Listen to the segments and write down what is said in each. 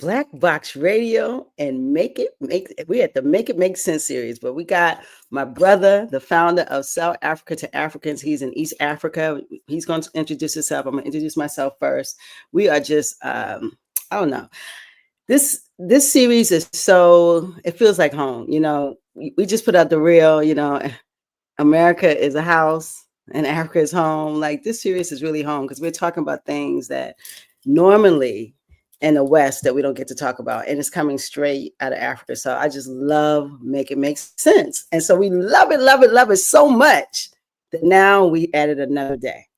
Black Box Radio and we at the Make It Make Sense series, but we got my brother, the founder of South Africa to Africans. He's in East Africa. He's going to introduce himself. I'm going to introduce myself first. We are just, I don't know. This series is so, it feels like home. You know, we just put out the real, you know, America is a house and Africa is home. Like this series is really home because we're talking about things that normally in the West that we don't get to talk about, and it's coming straight out of Africa. So I just love Make It Make Sense. And so we love it so much that now we added another day.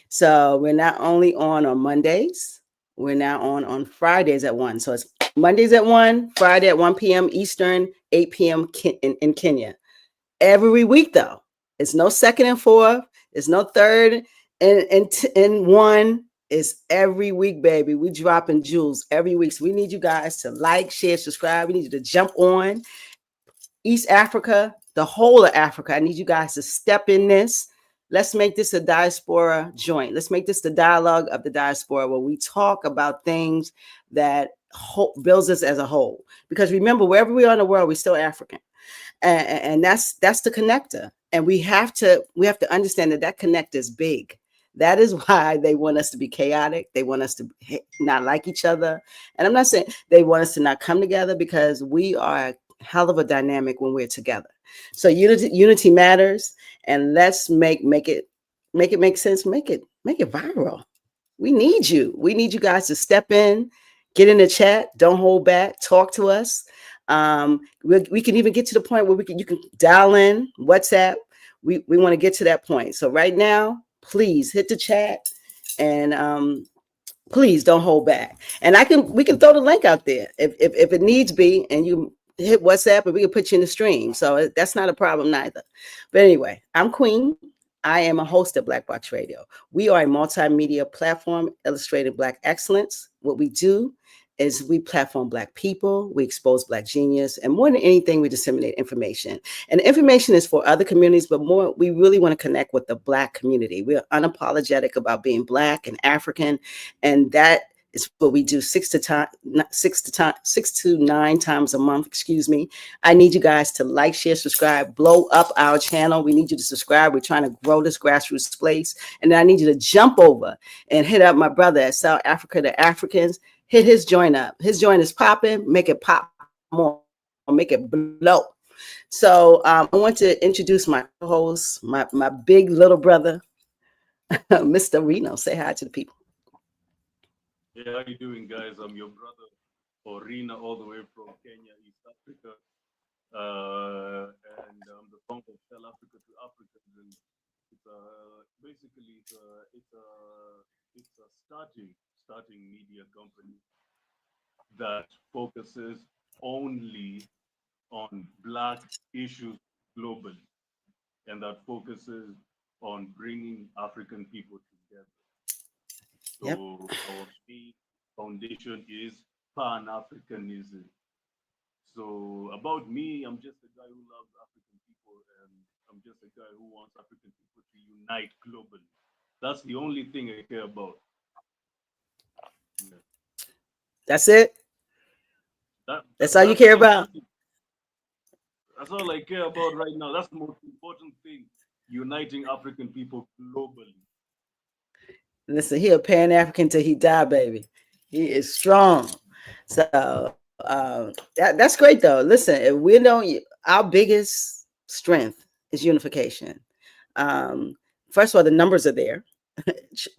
So we're not only on Mondays, we're now on Fridays at 1. So it's Mondays at 1, Friday at 1 p.m. Eastern, 8 p.m. in Kenya. Every week, though, it's no second and fourth, it's no third and one. It's every week, baby. We dropping jewels every week. So we need you guys to like, share, subscribe. We need you to jump on. East Africa, the whole of Africa. I need you guys to step in this. Let's make this a diaspora joint. Let's make this the dialogue of the diaspora where we talk about things that builds us as a whole. Because remember, wherever we are in the world, we're still African. And that's the connector. And we have to understand that connector is big. That is why they want us to be chaotic. They want us to not like each other. And I'm not saying they want us to not come together, because we are a hell of a dynamic when we're together. So unity matters. And let's make it make sense. Make it viral. We need you. We need you guys to step in, get in the chat. Don't hold back. Talk to us. We can even get to the point where you can dial in WhatsApp. We want to get to that point. So right now, please hit the chat and please don't hold back. And we can throw the link out there if it needs be, and you hit WhatsApp and we can put you in the stream. So that's not a problem neither. But anyway, I'm Queen. I am a host of Black Box Radio. We are a multimedia platform illustrating Black excellence. What we do is we platform Black people, we expose Black genius, and more than anything, we disseminate information. And the information is for other communities, but more, we really want to connect with the Black community. We're unapologetic about being Black and African, and that is what we do 6 to 9 times a month. Excuse me. I need you guys to like, share, subscribe, blow up our channel. We need you to subscribe. We're trying to grow this grassroots place. And then I need you to jump over and hit up my brother at South Africa to Africans. Hit his joint up. His joint is popping. Make it pop more. Make it blow. So I want to introduce my host, my big little brother, Mr. Reno. Say hi to the people. Yeah, how you doing, guys? I'm your brother, ORINA, all the way from Kenya, East Africa. And I'm the founder of South Africa to Africans. And it's basically it's a starting media company that focuses only on Black issues globally, and that focuses on bringing African people together. So Yep. our main foundation is Pan-Africanism. So about me, I'm just a guy who loves African people, and I'm just a guy who wants African people to unite globally. That's the only thing I care about. Yeah. That's it. That's all you care about. That's all I care about right now. That's the most important thing: uniting African people globally. Listen, he a Pan-African till he die, baby. He is strong. So that's great, though. Listen, if we don't, our biggest strength is unification. First of all, the numbers are there.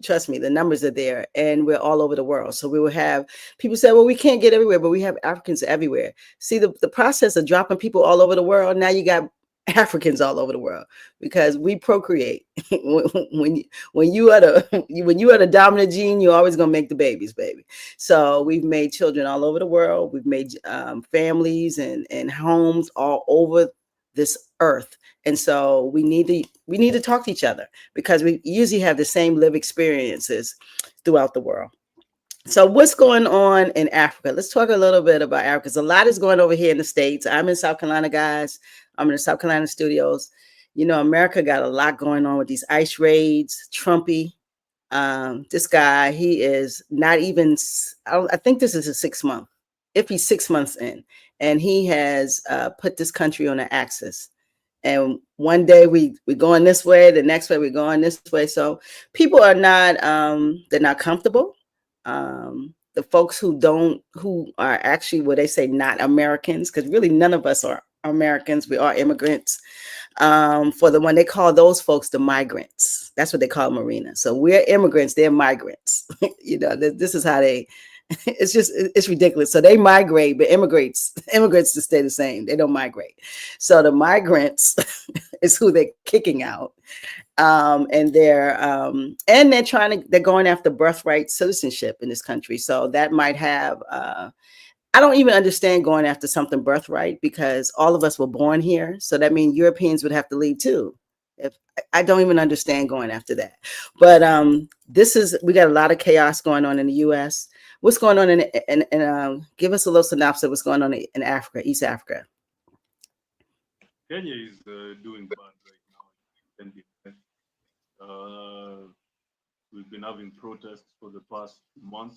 Trust me, the numbers are there, and we're all over the world. So we will have people say, well, we can't get everywhere, but we have Africans everywhere. See, the process of dropping people all over the world, now you got Africans all over the world, because we procreate. when you are the dominant gene, you're always gonna make the babies, baby. So we've made children all over the world. We've made families and homes all over this earth. And so we need to talk to each other, because we usually have the same lived experiences throughout the world. So what's going on in Africa? Let's talk a little bit about Africa, because a lot is going over here in the States. I'm in South Carolina, guys. I'm in the South Carolina studios. You know, America got a lot going on with these ICE raids, Trumpy. This guy, he is not even, I think this is a 6 month, if he's 6 months in, and he has put this country on an axis. And one day we going this way, the next way we're going this way. So people are not, they're not comfortable. The folks who are actually what they say not Americans, because really none of us are Americans. We are immigrants. For the one they call those folks the migrants. That's what they call them, ORINA. So we're immigrants, they're migrants. You know, this is how they. It's ridiculous. So they migrate, but immigrants to stay the same. They don't migrate. So the migrants is who they're kicking out. And they're going after birthright citizenship in this country. So that might have I don't even understand going after something birthright, because all of us were born here. So that means Europeans would have to leave too. If I don't even understand going after that. But we got a lot of chaos going on in the US. What's going on give us a little synopsis of what's going on in Africa, East Africa. Kenya is doing bad right now. We've been having protests for the past month.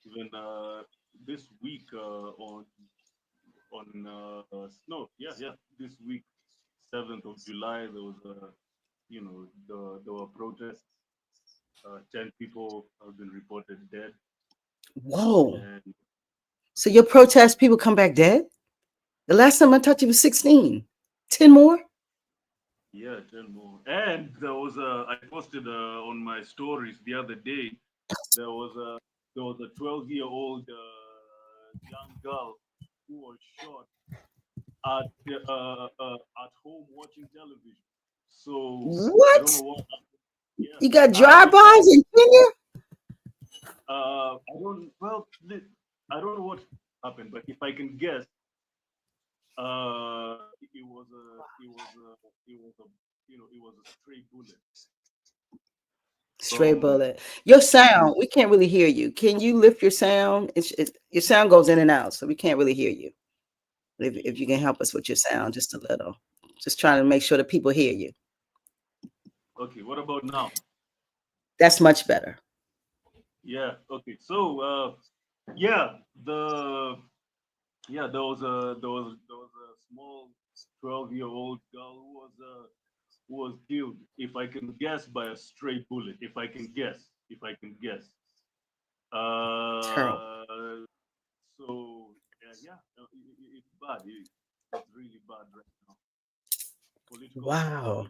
Even this week this week, 7th of July, there was there were protests. 10 people have been reported dead. Whoa! And so your protest people come back dead? The last time I talked to you was 16. 10 more? Yeah, 10 more. And there was I posted on my stories the other day. There was a 12-year-old young girl who was shot at home watching television. So what? I don't know what happened. Yeah. You got drive-bys in Kenya? I don't know what happened, but if I can guess, it was a stray bullet. Stray bullet. Your sound, we can't really hear you. Can you lift your sound? Your sound goes in and out, so we can't really hear you. If you can help us with your sound just a little. Just trying to make sure that people hear you. Okay, what about now? That's much better. Yeah, okay. So there was a small 12-year-old girl who was killed, if I can guess, by a stray bullet. If I can guess. So it's bad. It's really bad right now. Wow.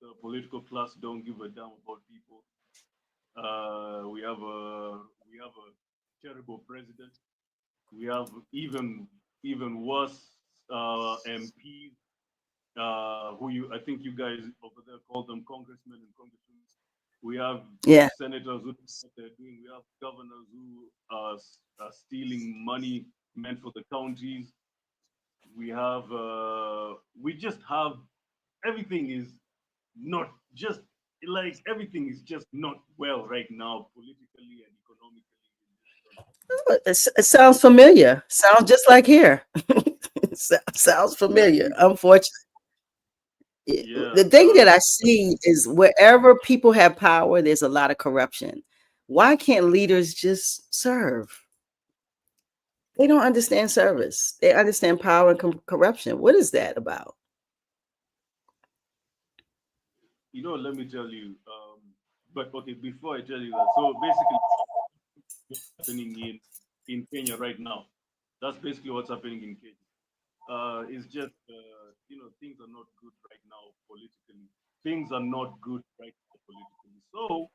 The political class don't give a damn about people. We have a terrible president. We have even worse MPs. I think you guys over there call them congressmen and congresswomen. We have senators who do what they're doing. We have governors who are stealing money meant for the counties. We just have everything is not just like everything is just not well right now politically and economically. It sounds familiar. Sounds just like here. Sounds familiar. Unfortunately. Yeah. The thing that I see is wherever people have power, there's a lot of corruption. Why can't leaders just serve? They don't understand service. They understand power and corruption. What is that about? Let me tell you. But okay, before I tell you that, so basically, what's happening in Kenya right now. That's basically what's happening in Kenya. It's just things are not good right now politically. Things are not good right now politically. So,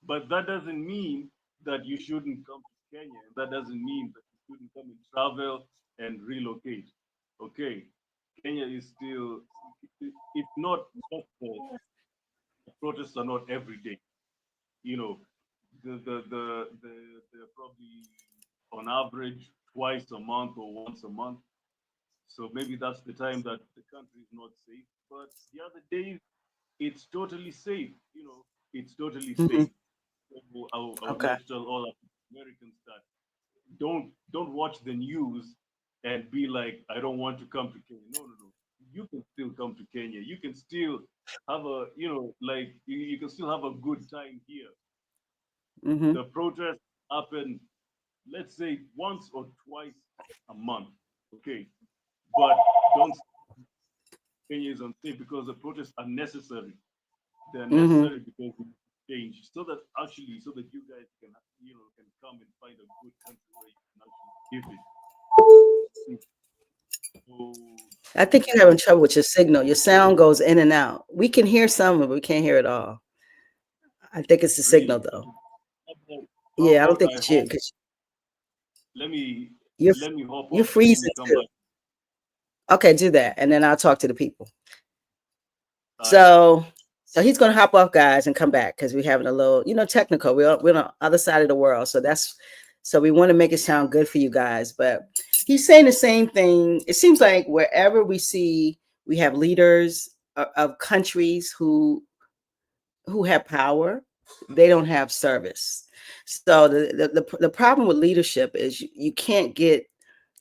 but that doesn't mean that you shouldn't come to Kenya. That doesn't mean that you shouldn't come and travel and relocate. Okay, Kenya is still. It's not just the protests are not every day. They're probably on average twice a month or once a month. So maybe that's the time that the country is not safe. But the other days, it's totally safe. It's totally safe. So I would like to tell all Americans that don't watch the news and be like, I don't want to come to Kenya. No. you can still come to Kenya. You can still have a, like you can still have a good time here. Mm-hmm. The protests happen, let's say, once or twice a month. Okay. But don't say Kenya is unsafe because the protests are necessary. They're Mm-hmm. necessary because we change so that actually so that you guys can can come and find a good country where you can actually live in. So I think you're having trouble with your signal. Your sound goes in and out. We can hear some, but we can't hear it all. I think it's the signal, really, though. how Yeah, I don't about think I it's you hope because let me you're let me hop you're off and let freezing me come too. back. Okay, do that, and then I'll talk to the people. All right. So, so he's gonna hop off, guys, and come back because we're having a little, technical. We're on the other side of the world, so that's so we want to make it sound good for you guys. But he's saying the same thing. It seems like wherever we see, we have leaders of countries who have power, they don't have service. So the problem with leadership is you can't get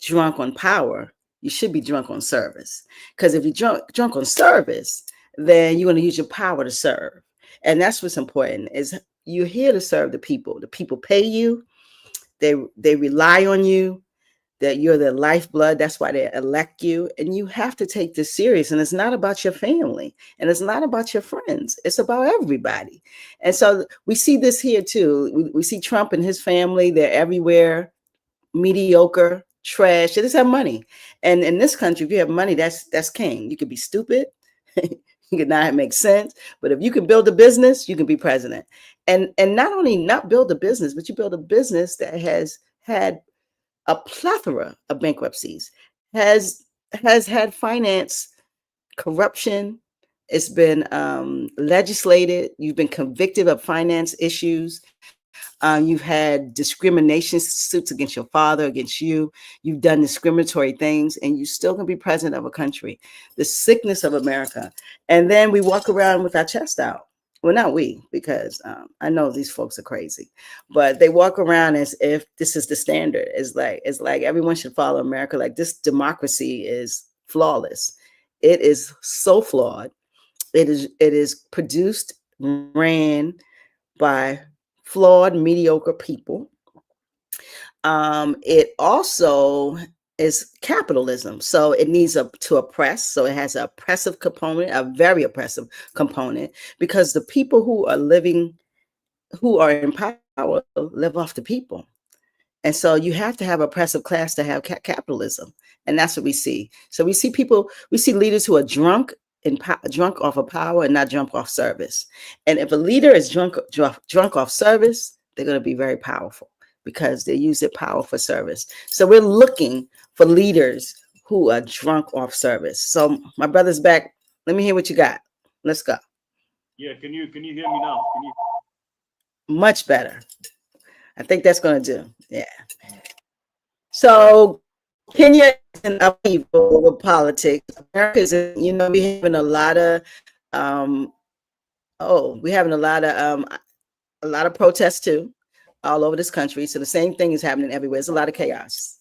drunk on power. You should be drunk on service. Because if you're drunk on service, then you're going to use your power to serve. And that's what's important is you're here to serve the people. The people pay you. They rely on you, that you're their lifeblood. That's why they elect you. And you have to take this serious. And it's not about your family and it's not about your friends. It's about everybody. And so we see this here too. We see Trump and his family. They're everywhere, mediocre, trash. They just have money. And in this country, if you have money, that's king. You could be stupid. You could not make sense. But if you can build a business, you can be president. And not only not build a business, but you build a business that has had a plethora of bankruptcies, has had finance corruption. It's been legislated. You've been convicted of finance issues. You've had discrimination suits against your father, against you. You've done discriminatory things, and you still can be president of a country. The sickness of America. And then we walk around with our chest out. Well, not we, because I know these folks are crazy, but they walk around as if this is the standard. It's like everyone should follow America. Like this democracy is flawless. It is so flawed. It is produced, ran by flawed, mediocre people. It also is capitalism. So it needs to oppress. So it has an oppressive component, a very oppressive component, because the people who are in power live off the people. And so you have to have oppressive class to have capitalism. And that's what we see. So we see people, we see leaders who are drunk off of power and not drunk off service. And if a leader is drunk off service, they're going to be very powerful because they use their power for service. So we're looking for leaders who are drunk off service. So my brother's back. Let me hear what you got. Let's go. Yeah, can you hear me now? Can you Much better. I think that's going to do. Yeah. all right. So Kenya is in upheaval with politics. America's, we having a lot of, um, we having a lot of protests too, all over this country. So the same thing is happening everywhere. There's a lot of chaos.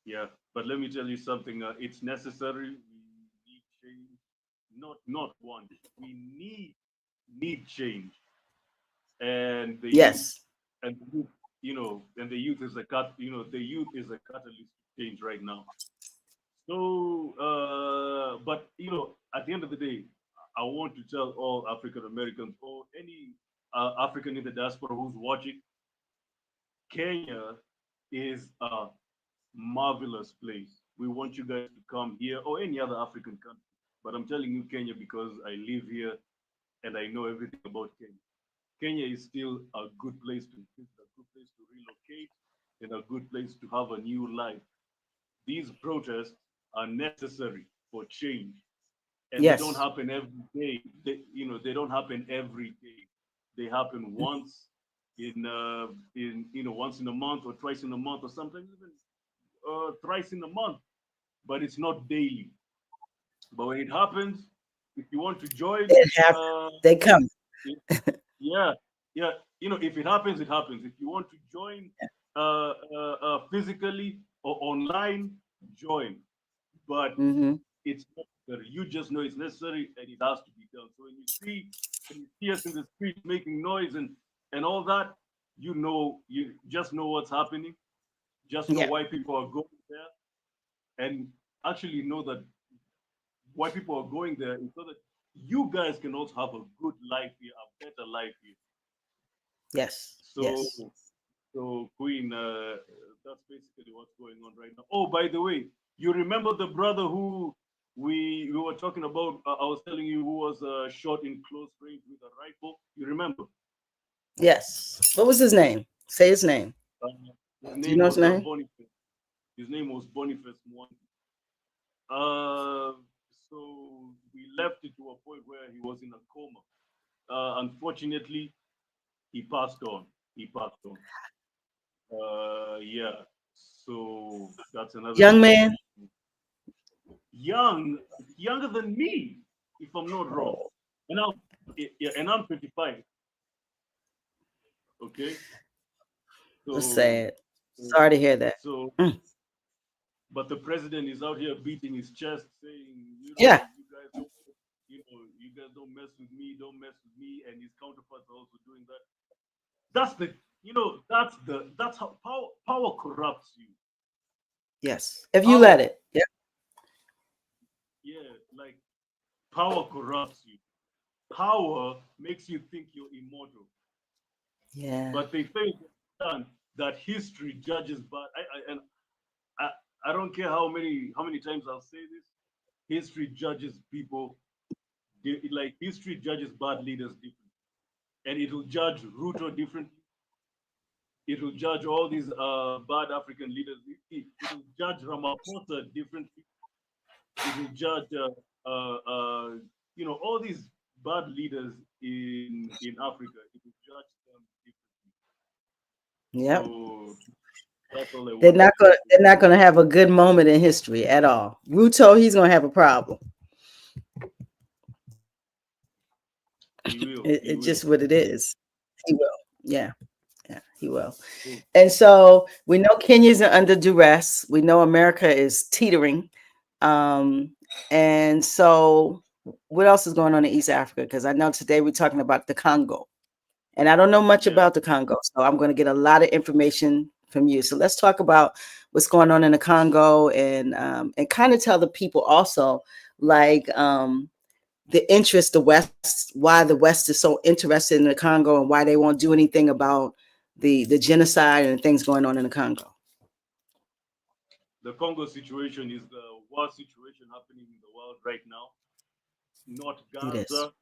Yeah, but let me tell you something. It's necessary. We need change. Not want. We need change. And the youth Yes, and the youth, and the youth is the youth is a catalyst to change right now. So, but at the end of the day, I want to tell all African Americans or any African in the diaspora who's watching, Kenya is a marvelous place. We want you guys to come here or any other African country. But I'm telling you Kenya because I live here and I know everything about Kenya. Kenya is still a good place to visit, a good place to relocate, and a good place to have a new life. These protests are necessary for change, and they don't yes, happen every day. They don't happen every day. They happen once in a month or twice in a month or sometimes even thrice in a month. But it's not daily. But when it happens, if you want to join, it happens. They come. it, yeah, yeah, if it happens, it happens. If you want to join physically or online, join. but Mm-hmm. it's necessary. You just know it's necessary and it has to be done. So when you see us in the streets making noise and all that, you just know what's happening, just know Yeah. why people are going there, and actually know that why people are going there is so that you guys can also have a good life here, a better life here. Yes. So, Yes. so Queen, that's basically what's going on right now. Oh, by the way, you remember the brother who we were talking about? I was telling you who was shot in close range with a rifle. You remember? Yes. What was his name? Say his name. Uh, his Do you name know his was name? Boniface. His name was Boniface Mwangi. Uh, so we left it to a point where he was in a coma. Unfortunately, he passed on. He passed on. Yeah. So that's another Young thing. man. Young, younger than me, if I'm not wrong. Oh, And I'm, yeah, and I'm 25. Okay. that's So, sad. Sorry to hear that. so, Mm. but the president is out here beating his chest, saying, Yeah. you guys don't, you guys don't mess with me, don't mess with me, and his counterparts are also doing that. That's the, that's how power corrupts you. Yes. If you Power, let it. Yeah. yeah, like power corrupts you. Power makes you think you're immortal, Yeah. but they fail to understand that history judges. But I, I don't care how many times I'll say this. History judges people. Like history judges bad leaders differently, and it will judge Ruto differently. It will judge all these bad African leaders. It will judge Ramaphosa differently. It will judge all these bad leaders in Africa. It will judge them differently. Yep. So that's all I They're wanted not to gonna say. they're not gonna have a good moment in history at all. Ruto, he's gonna have a problem. He will. It's He just will. what it is. He will. Yeah. Yeah, he will. So, And so we know Kenyans are under duress. We know America is teetering. Um, and so what else is going on in East Africa? Because I know today we're talking about the Congo. And I don't know much yeah. about the Congo. So I'm going to get a lot of information from you. So let's talk about what's going on in the Congo and kind of tell the people also like the interest the West, why the West is so interested in the Congo and why they won't do anything about the genocide and things going on in the Congo. The Congo situation is the worst situation happening in the world right now. Not It is. Gaza,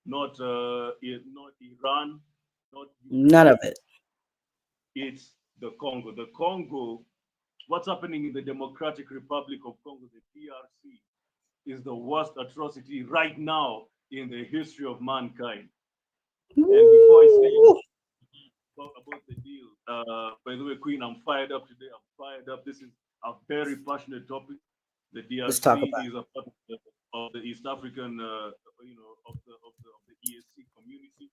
not Iran, not None of Ukraine. it. It's the Congo. The Congo, what's happening in the Democratic Republic of Congo, the DRC, is the worst atrocity right now in the history of mankind. And before I say Woo! about the deal, by the way, Queen, I'm fired up today. I'm fired up. This is a very passionate topic. The Let's talk DRC about is a part of the East African, of the ESC community,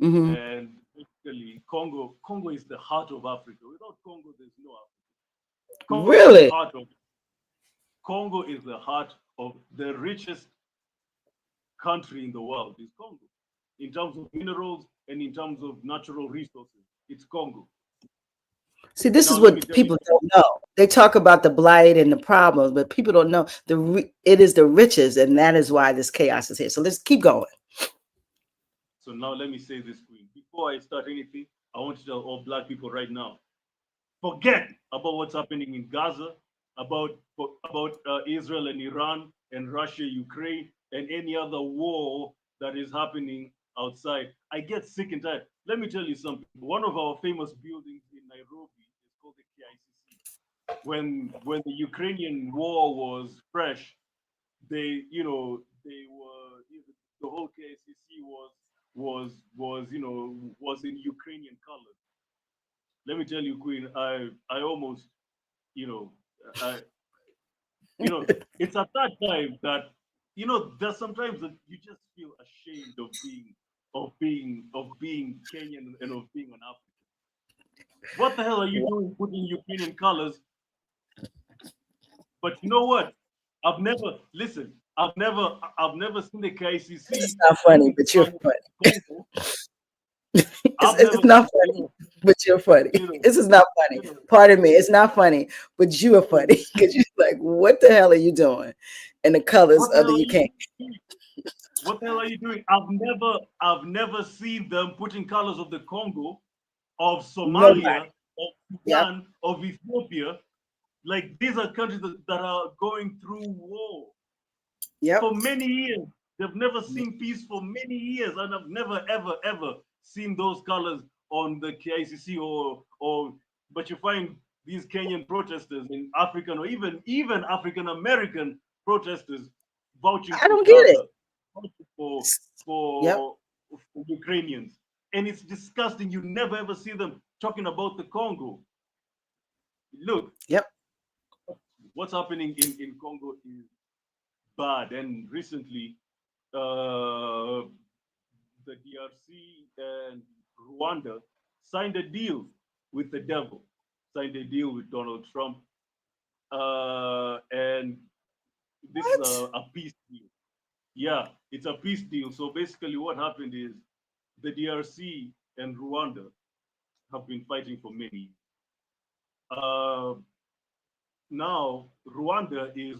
it. Hmm. and basically Congo is the heart of Africa. Without Congo, there's no Africa. Congo is the Really? heart of Congo is the heart of the richest country in the world is Congo, in terms of minerals and in terms of natural resources. It's Congo. See, this Now, is let me what tell you, people don't know. They talk about the blight and the problems, but people don't know it is the riches, and that is why this chaos is here. So let's keep going. so now let me say this, Queen. Before I start anything, I want to tell all black people right now, forget about what's happening in Gaza, about Israel and Iran and Russia, Ukraine, and any other war that is happening outside. I get sick and tired. Let me tell you something. One of our famous buildings in Nairobi is called the KICC. When the Ukrainian war was fresh, they were the whole KICC was in Ukrainian colors. Let me tell you, Queen, I almost, you know, I, it's at that time that, there's sometimes that you just feel ashamed of being Kenyan and of being an African. What the hell are you doing putting Ukrainian colors But you know what? I've never listen. I've never seen the This is KICC not funny, putting but you're colors funny. of the Congo. I've It's never, not you funny, know, but you're funny. you know, This is not funny. you know. Pardon me. It's not funny, but you are So funny because you're like, what the hell are you doing? And the colors what the of the hell are you UK. doing? What the hell are you doing? I've never seen them putting colors of the Congo, of Nobody. Somalia, of Yep. Sudan, of Ethiopia. Like these are countries that are going through war Yep. for many years. They've never seen peace for many years, and I've never ever seen those colors on the KICC or. But you find these Kenyan protesters in African or even African American protesters vouching I for don't get it. Gaza, vouching Yep. for Ukrainians, and it's disgusting. You never ever see them talking about the Congo. Look, Yep. what's happening in Congo is bad, and recently uh, the DRC and Rwanda signed a deal with the devil, signed a deal with Donald Trump, and this is What? a peace deal. Yeah, it's a peace deal. So basically, what happened is the DRC and Rwanda have been fighting for many years. Uh, Now, Rwanda is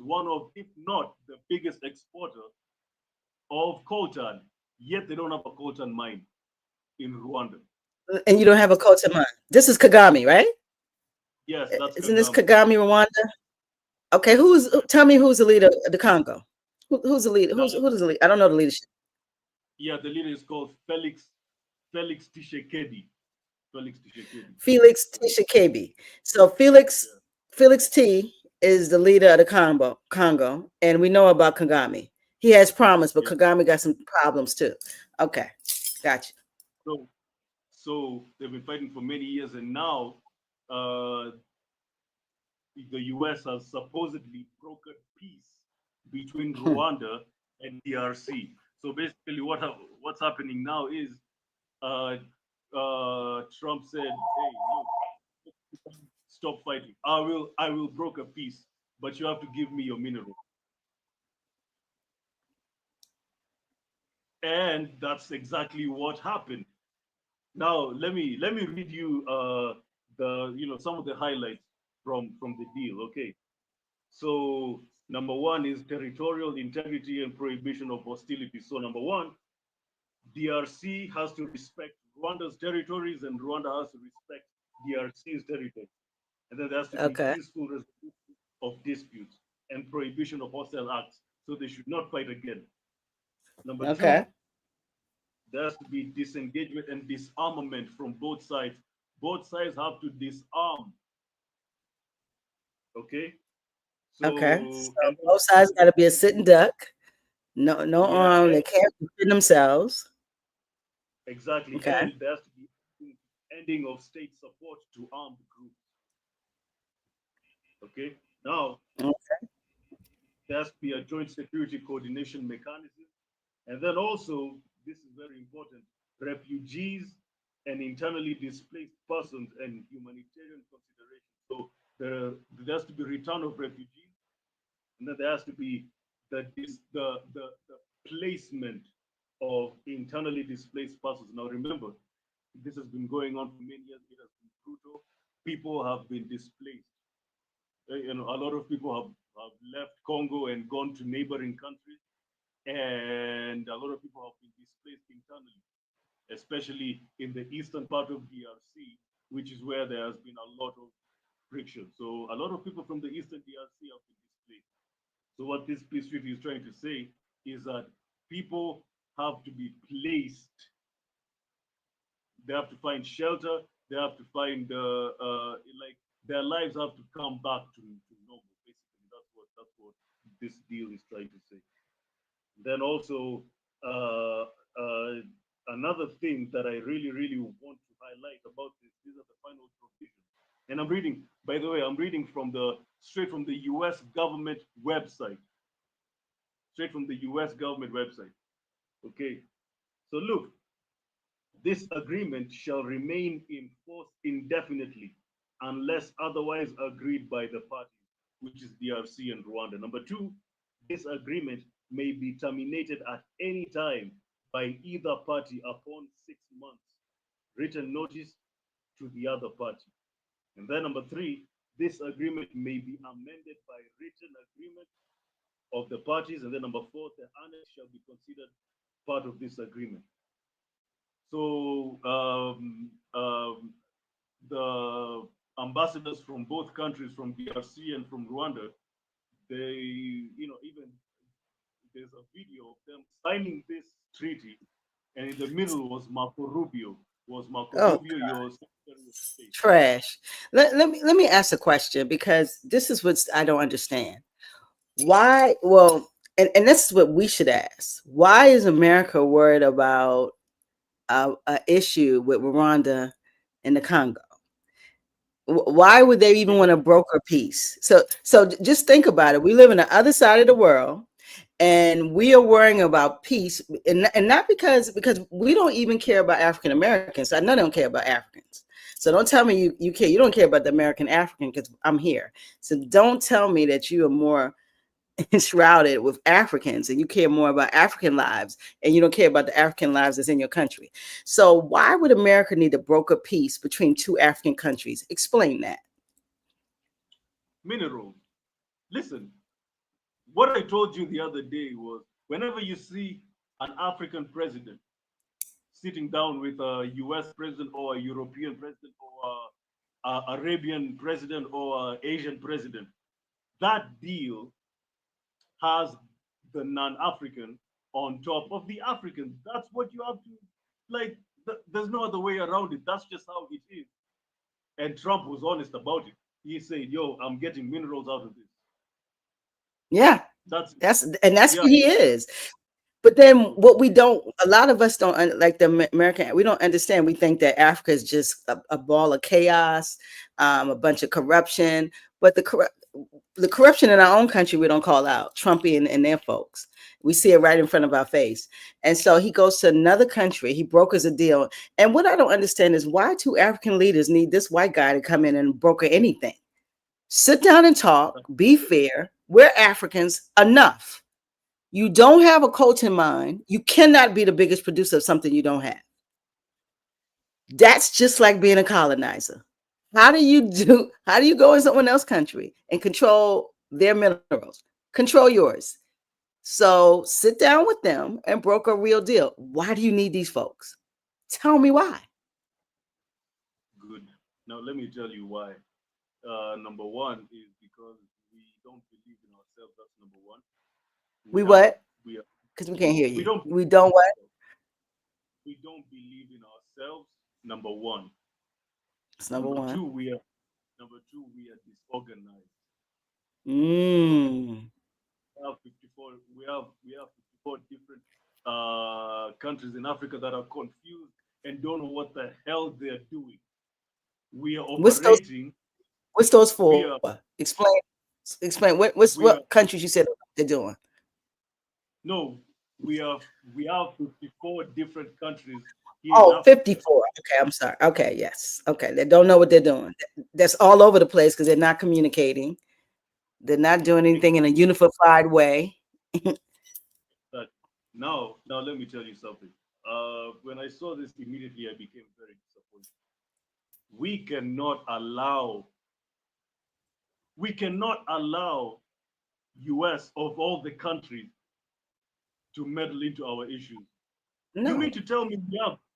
one of, if not the biggest exporter of coltan. Yet they don't have a coltan mine in Rwanda. And you don't have a coat in mind. This is Kagame, right? Yes, that's Isn't this Kagame. Kagame, Rwanda? Okay, tell me who's the leader of the Congo? Who's the leader? Now, Who's the leader? I don't know the leadership. yeah, the leader is called Felix Tshisekedi. Felix Tshisekedi. Felix Tshisekedi. So Yeah, Felix T is the leader of the Congo, and we know about Kagame. He has promised, but yeah. Kagame got some problems too. Okay, gotcha. So so they've been fighting for many years, and now uh, the US has supposedly brokered peace between Hmm. Rwanda and DRC. So basically, what's happening now is uh, Trump said, "Hey, look, stop fighting. I will broker peace, but you have to give me your mineral." And that's exactly what happened. Now let me read you the some of the highlights from the deal. Okay. So number one is territorial integrity and prohibition of hostility. So number one, DRC has to respect Rwanda's territories and Rwanda has to respect DRC's territory. And then there has to be Okay, peaceful resolution of disputes and prohibition of hostile acts. So they should not fight again. Number okay, two, there has to be disengagement and disarmament from both sides. Both sides have to disarm. Okay. okay. So So and then both sides got to be a sitting duck. No, no yeah, arm. They can't defend themselves. exactly. Okay, And there has to be ending of state support to armed groups. Okay. Now, there has to be a joint security coordination mechanism. And then also, this is very important, refugees and internally displaced persons and humanitarian considerations. So there has to be return of refugees, and then there has to be the placement of internally displaced persons. Now remember, this has been going on for many years. It has been brutal. People have been displaced. A lot of people have left Congo and gone to neighboring countries, and a lot of people have been displaced internally, especially in the eastern part of DRC, which is where there has been a lot of friction. So a lot of people from the eastern DRC have been displaced. So what this peace treaty is trying to say is that people have to be placed. They have to find shelter. They have to find like their lives have to come back to normal. Basically, that's what this deal is trying to say. Then also uh, uh, another thing that I really want to highlight about this. These are the final provisions. And I'm reading. By the way, I'm reading from the straight from the U.S. government website. Straight from the U.S. government website. Okay. So look, this agreement shall remain in force indefinitely unless otherwise agreed by the parties. which is DRC and Rwanda. Number two, this agreement may be terminated at any time by either party upon 6 months written notice to the other party. And then number three, this agreement may be amended by written agreement of the parties. And then number four, the annex shall be considered part of this agreement. So the ambassadors from both countries, from DRC and from Rwanda, they, even there's a video of them signing this treaty, and in the middle was Marco Rubio. Oh, Your Secretary of State. trash. Let me ask a question, because this is what I don't understand. Why? Well, and this is what we should ask. Why is America worried about a issue with Rwanda and the Congo? Why would they even want to broker peace? So just think about it. We live on the other side of the world, and we are worrying about peace, and not because we don't even care about African Americans. I know they don't care about Africans. So don't tell me you care. You don't care about the American African, because I'm here. So don't tell me that you are more enshrouded with Africans and you care more about African lives, and you don't care about the African lives that's in your country. So why would America need to broker peace between two African countries? Explain that. Mineral. Listen, what I told you the other day was, whenever you see an African president sitting down with a US president or a European president or a Arabian president or a Asian president, that deal has the non-African on top of the African. That's what you have to, like. There's no other way around it. That's just how it is. And Trump was honest about it. He said, "Yo, I'm getting minerals out of this." Yeah, That's that's yeah. who he is. But then So what we don't, a lot of us don't like the American, we don't understand. We think that Africa is just a ball of chaos, a bunch of corruption. But the corruption in our own country, we don't call out. Trumpy and their folks. We see it right in front of our face. And so he goes to another country, he brokers a deal. And what I don't understand is why two African leaders need this white guy to come in and broker anything. Sit down and talk, be fair. We're Africans, enough. You don't have a coltan mine. You cannot be the biggest producer of something you don't have. That's just like being a colonizer. How do you go in someone else's country and control their minerals? Control yours. So sit down with them and broker a real deal. Why do you need these folks? Tell me why. good. Now let me tell you why. Number one is because we don't believe in ourselves. That's number one. We We have what? we are, Because we can't hear we you. don't We believe in don't what? ourselves. We don't believe in ourselves. Number one. It's number Number one. two, we are disorganized. Mm. We have 54. We have 54 different countries in Africa that are confused and don't know what the hell they're doing. We are What's those? operating. What's those We are for? Explain. we are What countries you said they're doing? no. We have 54 different countries here in Oh, Africa. 54. Okay, I'm sorry. Okay, yes. Okay, they don't know what they're doing. That's all over the place because they're not communicating. They're not doing anything in a unified way. That now let me tell you something. When I saw this immediately, I became very disappointed. We cannot allow we cannot allow US of all the countries to meddle into our issues. You mean No, to tell me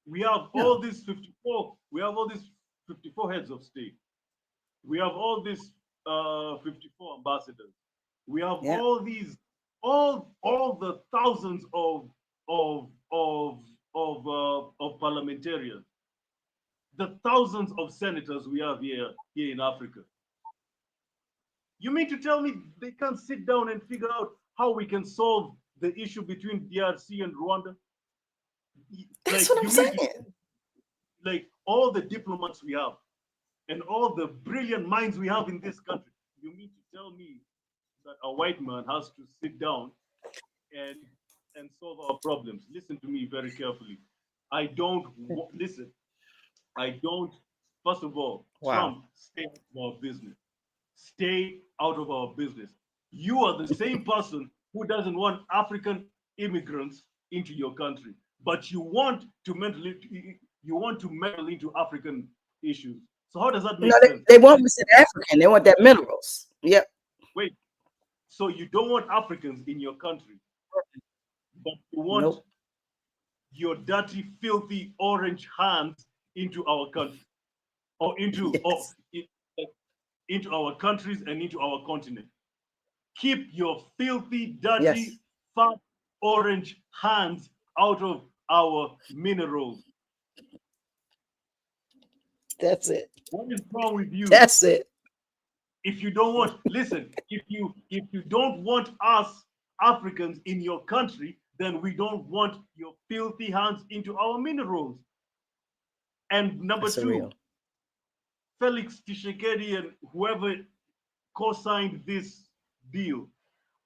we have no. all these 54 we have all these 54 heads of state. We have all these 54 ambassadors. We have Yeah. all these all the thousands of parliamentarians, the thousands of senators we have here in Africa. You mean to tell me they can't sit down and figure out how we can solve the issue between DRC and Rwanda? That's Like what I'm you mean to saying. like all the diplomats we have and all the brilliant minds we have in this country? You mean to tell me that a white man has to sit down and solve our problems? Listen to me very carefully. I don't listen. I don't. First of all, Wow. Trump, stay out of our business. stay out of our business. You are the same person who doesn't want African immigrants into your country, but you want to meddle into African issues. So how does that make No, sense? they want Mr. African. They want that minerals. Yep. Wait, so you don't want Africans in your country, but you want Nope. your dirty, filthy orange hands into our country, or Yes. into our countries and into our continent. Keep your filthy, Yes. dirty, fat, orange hands out of our minerals. That's it. What is wrong with you? That's it. If you don't want, listen, if you don't want us Africans in your country, then we don't want your filthy hands into our minerals. And number That's a two, real. Felix Tshisekedi and whoever co-signed this deal,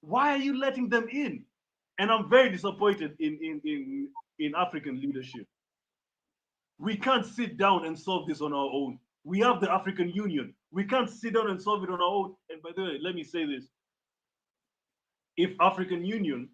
why are you letting them in? And I'm very disappointed in African leadership. We can't sit down and solve this on our own. We have the African Union. We can't sit down and solve it on our own. And by the way, let me say this. If African Union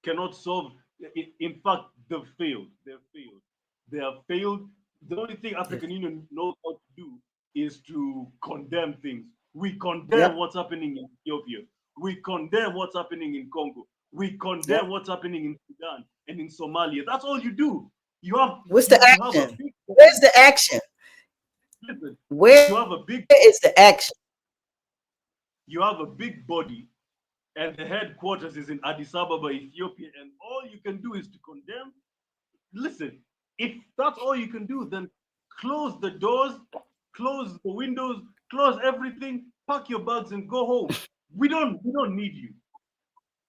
cannot solve, in fact, they've failed. They've failed. They have failed. The only thing Yes. African Union knows how to do is to condemn things. We condemn Yep. what's happening in Ethiopia. We condemn what's happening in Congo. We condemn Yep. what's happening in Sudan and in Somalia. That's all you do. You have What's the you have a action? big Where's the action? listen, Where you have a big is the action? you have a big body and the headquarters is in Addis Ababa, Ethiopia, and all you can do is to condemn. Listen, if that's all you can do, then close the doors, close the windows, close everything, pack your bags and go home. We don't need you.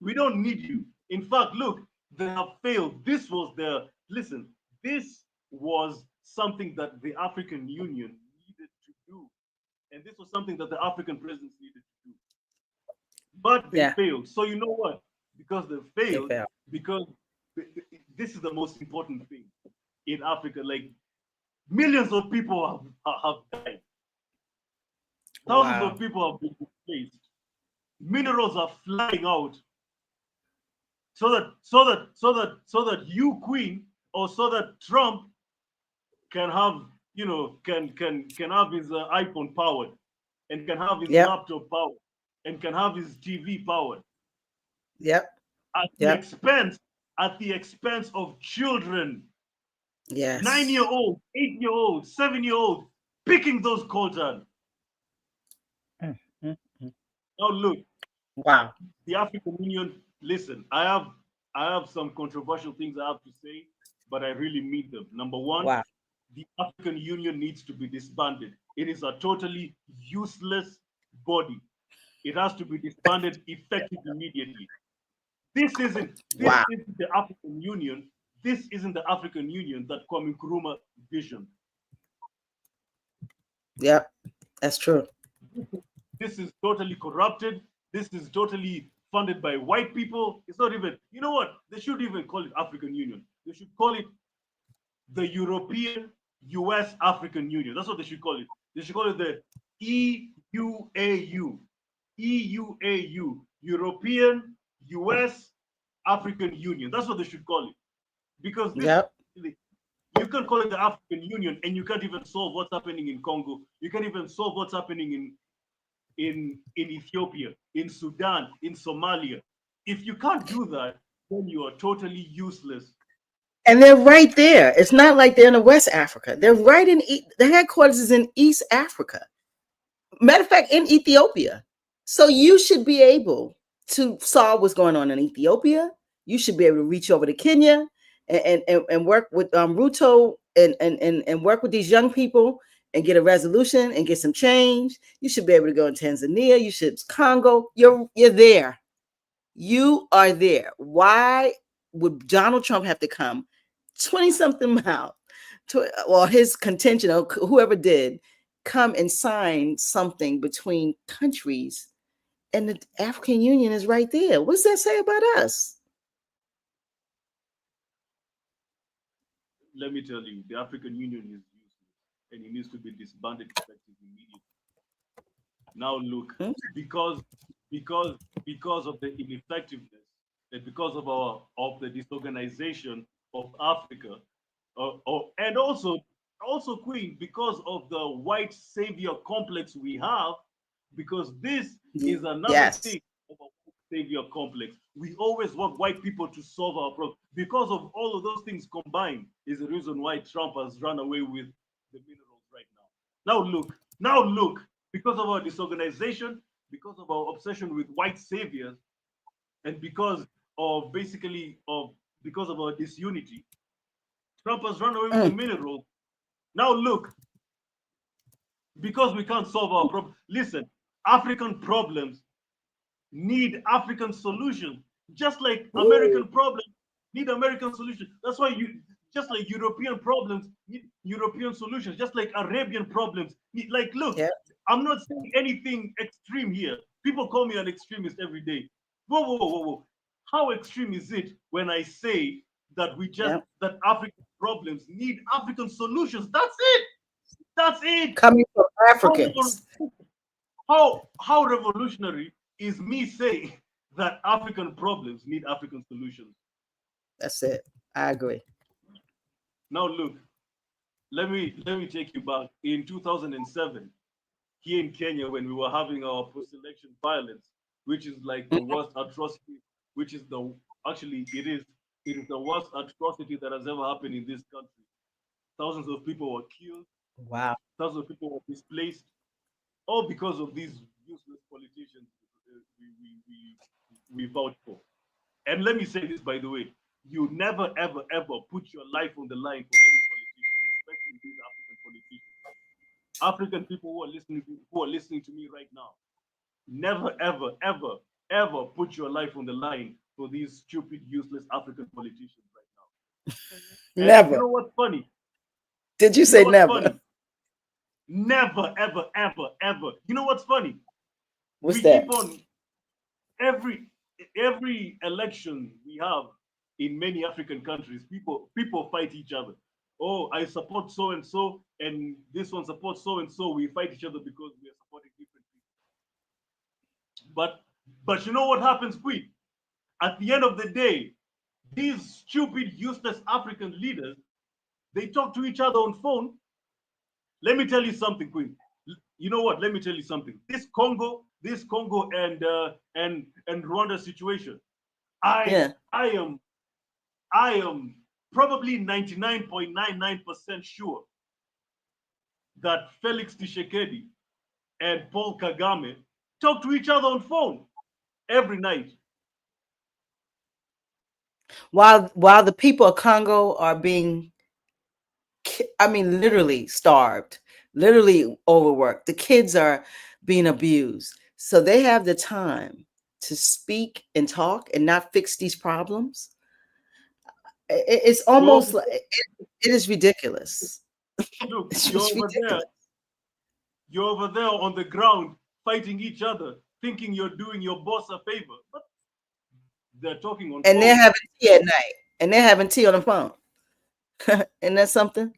We don't need you. In fact, look, they have failed. This was their listen, this was something that the African Union needed to do. And this was something that the African presidents needed to do. But they Yeah, failed. So you know what? Because they they failed, failed. because this is the most important thing in Africa. Like millions of people have died, thousands Wow. of people have been displaced. Minerals are flying out, so that you Queen, or so that Trump can have, can have his iPhone powered, and can have his Yep. laptop powered, and can have his TV powered Yep. at the Yep. expense at the expense of children, Yes. 9-year-old, 8-year-old, 7-year-old, picking those coltan. Mm, mm, mm. Now look, Wow. the African Union. Listen, I have some controversial things I have to say, but I really mean them. Number one, Wow. the African Union needs to be disbanded. It is a totally useless body. It has to be disbanded effective immediately. This isn't this Wow. isn't the African Union. This isn't the African Union that Kwame Nkrumah visioned. Yep. That's true. This is totally corrupted. This is totally funded by white people. It's not even, you know what? They should even call it African Union. They should call it the European US African Union. That's what they should call it. They should call it the EUAU. EUAU. European US African Union. That's what they should call it. Because this, Yep. you can call it the African Union and you can't even solve what's happening in Congo. You can't even solve what's happening in Ethiopia, in Sudan, in Somalia. If you can't do that, then you are totally useless. And they're right there. It's not like they're in West Africa. They're right in the headquarters is in East Africa. Matter of fact, in Ethiopia. So you should be able to solve what's going on in Ethiopia. You should be able to reach over to Kenya and work with Ruto and work with these young people and get a resolution and get some change. You should be able to go in Tanzania. You should Congo. You're there. You are there. Why would Donald Trump have to come 20 something miles to, well, his contention or whoever did come and sign something between countries, and the African Union is right there? What does that say about us? Let me tell you, the African Union is useless and it needs to be disbanded effective immediately. Now look, Hmm? because because because of the ineffectiveness and because of the disorganization of Africa, and also Queen, because of the white savior complex we have, because this is another Yes. thing of a white savior complex. We always want white people to solve our problems. Because of all of those things combined is the reason why Trump has run away with the minerals right now. Now look, because of our disorganization, because of our obsession with white saviors, and because of basically of because of our disunity, Trump has run away with the Mm. minerals. Now look, because we can't solve our problem. Listen, African problems need African solutions, just like Woo. American problems need American solutions. That's why just like European problems need European solutions, just like Arabian problems need, like, look, Yeah. I'm not saying anything extreme here. People call me an extremist every day. Whoa. How extreme is it when I say that Yeah. that African problems need African solutions? That's it. That's it. Coming from How Africans. how revolutionary is me saying that African problems need African solutions? That's it. I agree. Now look, let me take you back in 2007 here in Kenya when we were having our post-election violence, which is like the worst atrocity, which is the actually it is the worst atrocity that has ever happened in this country. Thousands of people were killed, Wow. thousands of people were displaced, all because of these useless politicians we vouch for. And let me say this, by the way, you never, ever put your life on the line for any politician, especially these African politicians. African people who are listening to me right now, never, ever put your life on the line for these stupid, useless African politicians right now. And you Never. know what's funny? Did you You know say what's never? funny? Never, ever. You know what's funny? What's We that? keep on every every election we have in many African countries, people fight each other. Oh, I support so and this one supports so and so. We fight each other because we are supporting different people. But you know what happens, Queen? At the end of the day, these stupid, useless African leaders, they talk to each other on phone. Let me tell you something, Queen. You know what? Let me tell you something. This Congo and Rwanda situation. I Yeah. I am I am probably 99.99% sure that Felix Tshisekedi and Paul Kagame talk to each other on phone every night. While the people of Congo are being, I mean, literally starved, literally overworked. The kids are being abused. So they have the time to speak and talk and not fix these problems. It's You're almost over, like it is ridiculous. look, It's just ridiculous. you're over there on the ground fighting each other, thinking you're doing your boss a favor, but they're talking on And they're phone. having tea at night. And they're having tea on the phone. Isn't that something?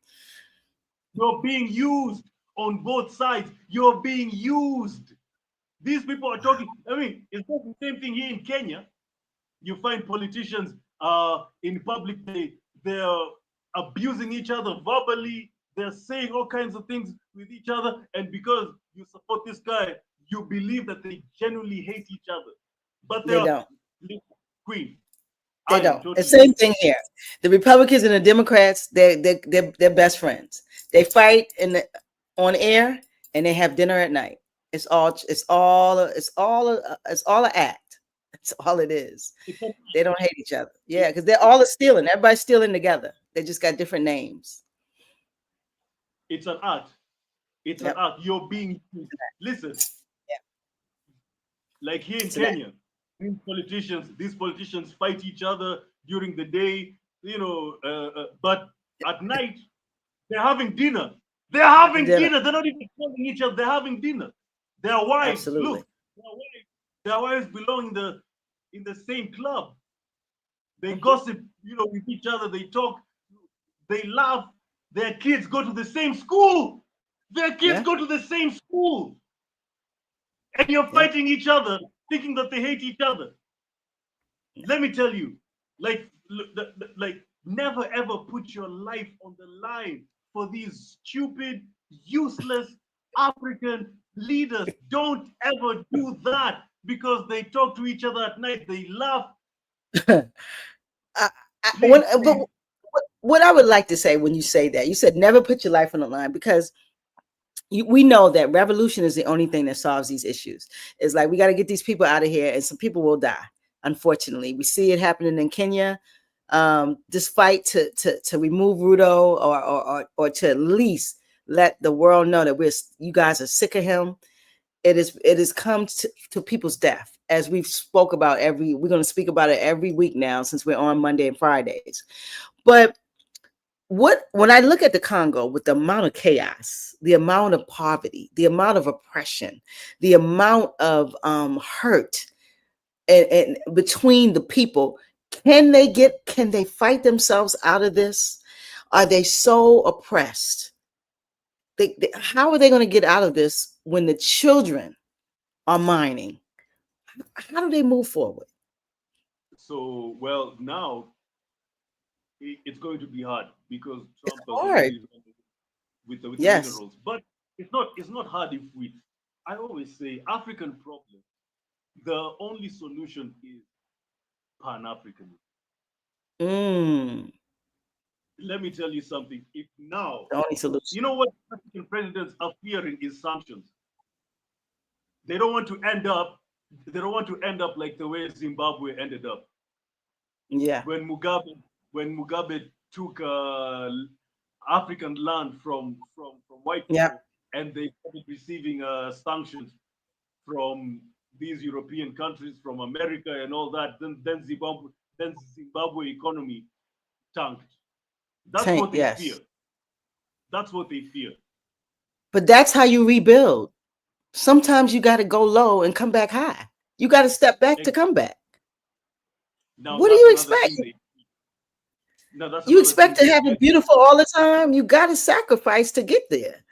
You're being used on both sides. You're being used. These people are talking. I mean, it's not the same thing here in Kenya. You find politicians in public, they're abusing each other verbally. They're saying all kinds of things with each other, and because you support this guy, you believe that they genuinely hate each other. But They they're don't. Queen. They I am don't. The totally same thing here. The Republicans and the Democrats, they're best friends. They fight on air and they have dinner at night. It's all an act. That's all it is. it's an They don't hate each other. Yeah, it, because they're all stealing. Everybody's stealing together. They just got different names. it's an art. It's an Yep. art. You're being used. Listen, Yeah. like here in It's an act. Kenya, these politicians fight each other during the day, but at night they're having dinner. They're The having dinner. dinner. They're not even calling each other. They're having dinner. Their wives, Absolutely. look, their wives belong in the same club. They Mhm. gossip, with each other. They talk. They laugh. Their kids go to the same school. Their kids Yeah. go to the same school. and you're fighting each other, thinking that they hate each other. Let me tell you, like, like, never ever put your life on the line for these stupid, useless African leaders. Don't ever do that because they talk to each other at night. They laugh. Please, please. What I would like to say when you say that, you said never put your life on the line, because we know that revolution is the only thing that solves these issues. It's like, we got to get these people out of here, and some people will die. Unfortunately, we see it happening in Kenya. This fight to remove Ruto, or to at least let the world know that you guys are sick of him. It has come to people's death, as we've spoke about we're going to speak about it every week now, since we're on Monday and Fridays. But when I look at the Congo, with the amount of chaos, the amount of poverty, the amount of oppression, the amount of hurt and between the people, can they fight themselves out of this? Are they so oppressed? How are they going to get out of this when the children are mining? How do they move forward? So, well, now it's going to be hard because Trump has hard. already with the Yes. minerals. But it's not hard if we. I always say African problem. The only solution is Pan-Africanism. Let me tell you something. If now, The only solution. you know what African presidents are fearing is sanctions. They don't want to end up. They don't want to end up like the way Zimbabwe ended up. Yeah. When Mugabe took African land from white people, and they started receiving sanctions from these European countries, from America and all that, then Zimbabwe economy tanked. That's what they fear. That's what they fear. But that's how you rebuild. Sometimes you got to go low and come back high. You got to step back to come back. Now, what do you expect? You expect to have it beautiful all the time? You got to sacrifice to get there.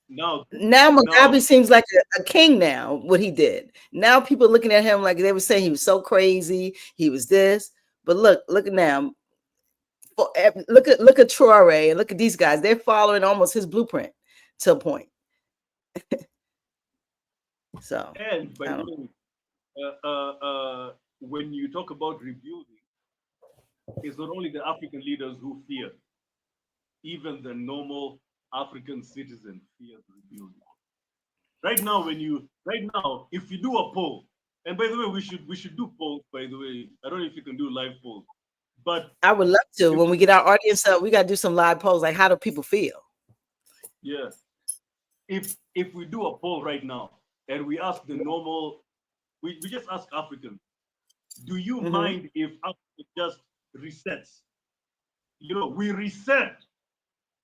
Now Mugabe seems like a king now, what he did. Now people looking at him like they were saying he was so crazy, he was this. But look at now. Look at Traore and look at these guys. They're following almost his blueprint to a point. So, and by the way, when you talk about rebuilding, it's not only the African leaders who fear, even the normal African citizen fears rebuilding. Right now, if you do a poll, and by the way, we should do polls. By the way, I don't know if you can do live polls, but I would love to. When we get our audience up, we got to do some live polls. Like, how do people feel? Yeah. If we do a poll right now and we ask the normal, we just ask Africans, do you mind if Africa just resets? You know, we reset.